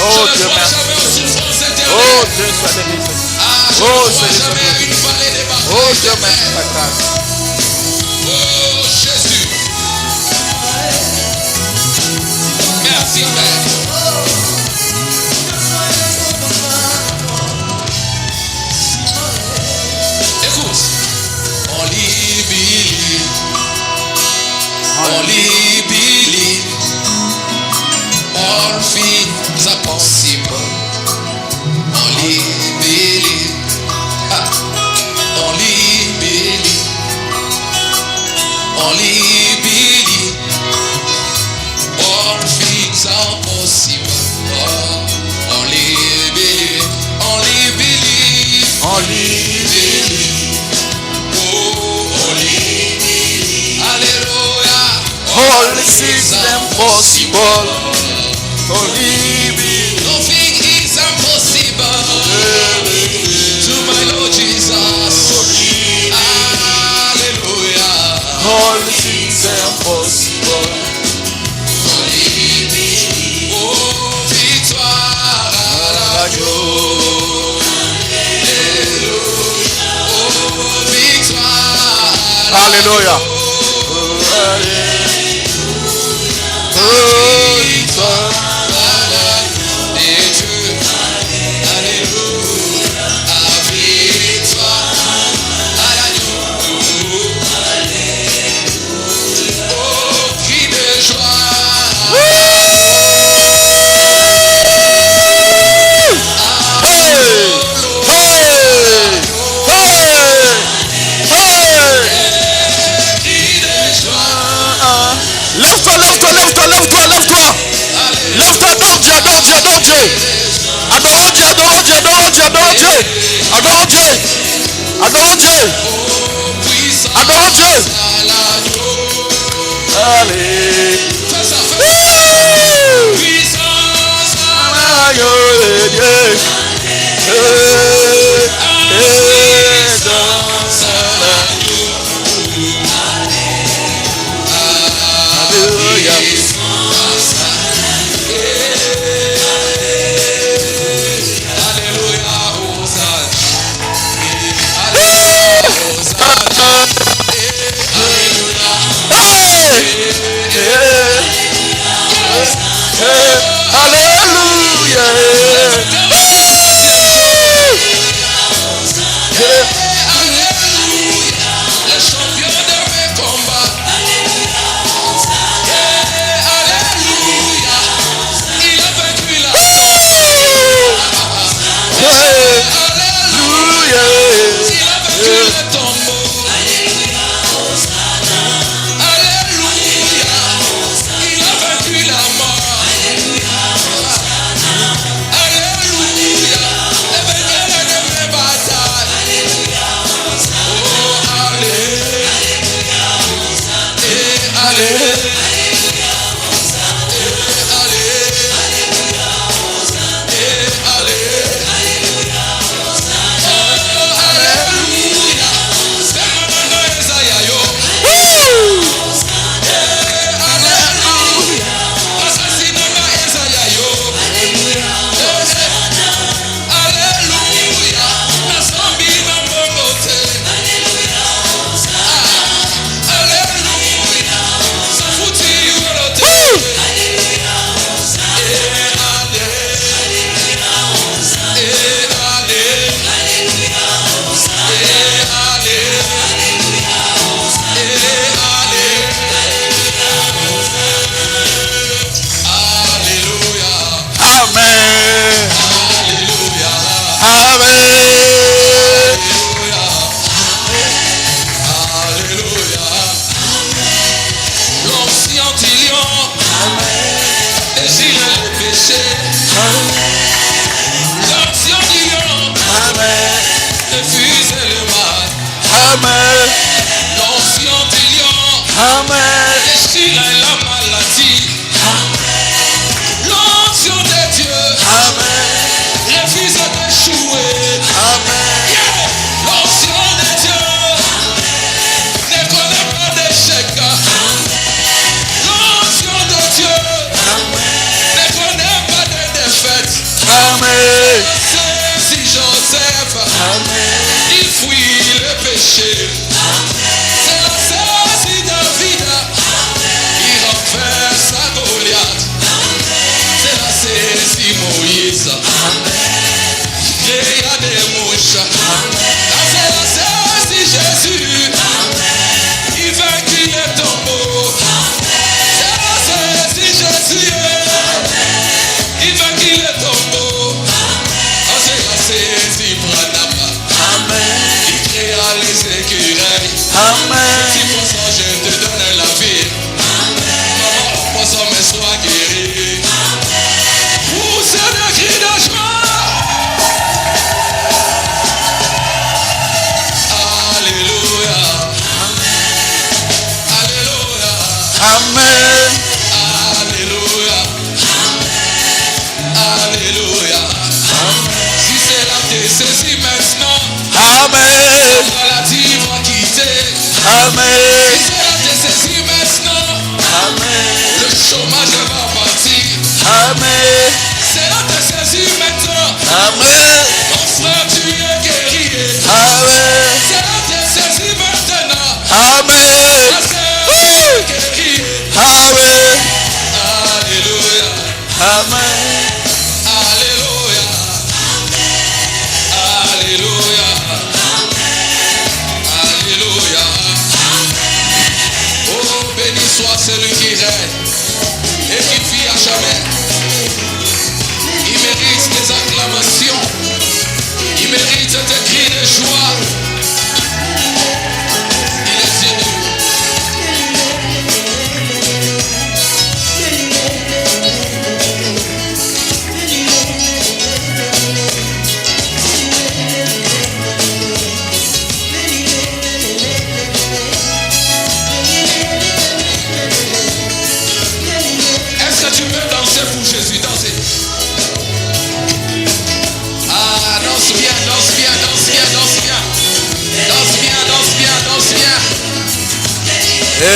Oh Dieu merci. Oh Dieu soit béni. Oh Seigneur. Oh Dieu merci ta grâce. Oh Jésus. Merci Père. Écoute. Only believe. Only believe. All things are possible. Only believe. Only believe. Only believe. All things are possible. Only believe. Only believe. Only believe. Oh, only believe. Hallelujah. All things are possible. Only believe. Nothing is impossible to my Lord Jesus. Hallelujah. All things are possible. Only believe. Oh, victoire à la joie. Oh, victoire. Hallelujah. Oh, victoire. Lève-toi, lève-toi, lève-toi, lève-toi, lève-toi. Lève-toi, adore Dieu, adore Dieu, adore Dieu. Adore Dieu, adore Dieu, adore Dieu, adore Dieu. Adore Dieu. Adore Dieu. Adore Dieu. Allez. Puissance à l'agneau de Dieu. Alléluia.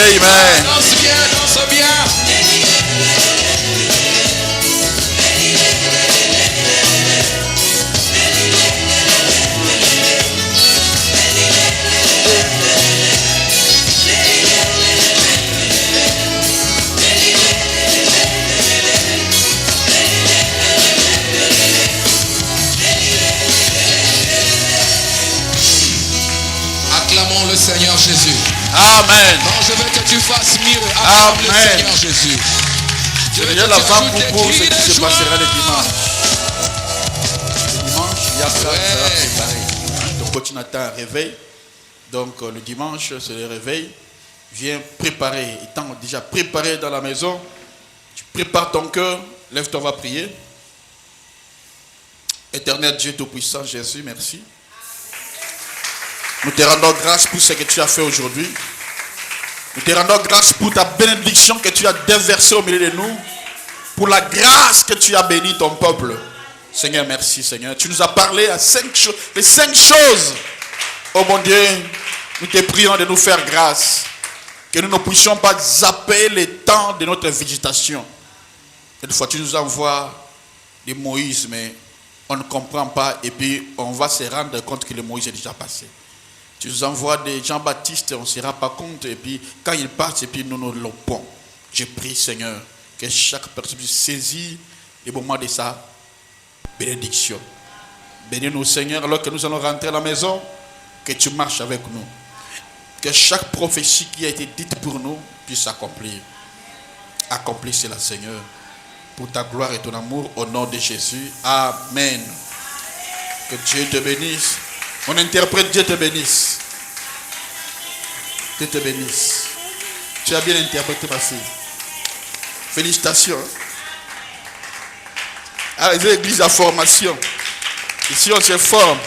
Amen. Danse bien, danse bien. Acclamons le Seigneur Jésus. Amen. Non, je veux que tu fasses mieux. Acclame le Seigneur Jésus. Il y a la femme pour ce qui se passera le dimanche. Le dimanche, il y a ça sera préparé. Donc quand tu attends un réveil, donc le dimanche, c'est le réveil. Viens préparer, étant déjà préparé dans la maison, tu prépares ton cœur, lève-toi, on va prier. Éternel Dieu Tout-Puissant, Jésus, merci. Nous te rendons grâce pour ce que tu as fait aujourd'hui. Nous te rendons grâce pour ta bénédiction que tu as déversée au milieu de nous. Pour la grâce que tu as béni ton peuple. Seigneur, merci Seigneur. Tu nous as parlé à 5 choses. Les 5 choses. Oh mon Dieu, nous te prions de nous faire grâce. Que nous ne puissions pas zapper les temps de notre végétation. Cette fois, tu nous envoies des Moïse, mais on ne comprend pas. Et puis, on va se rendre compte que le Moïse est déjà passé. Tu nous envoies des Jean-Baptiste, on ne se rend pas compte. Et puis, quand il passe, et puis nous nous lopons. Je prie, Seigneur, que chaque personne puisse saisir les moments de sa bénédiction. Bénis-nous, Seigneur, alors que nous allons rentrer à la maison, que tu marches avec nous. Que chaque prophétie qui a été dite pour nous puisse s'accomplir. Accomplis cela, Seigneur, pour ta gloire et ton amour, au nom de Jésus. Amen. Que Dieu te bénisse. Mon interprète, Dieu te bénisse. Dieu te bénisse. Tu as bien interprété, ma fille. Félicitations. Ah, l'église à formation. Ici, on se forme.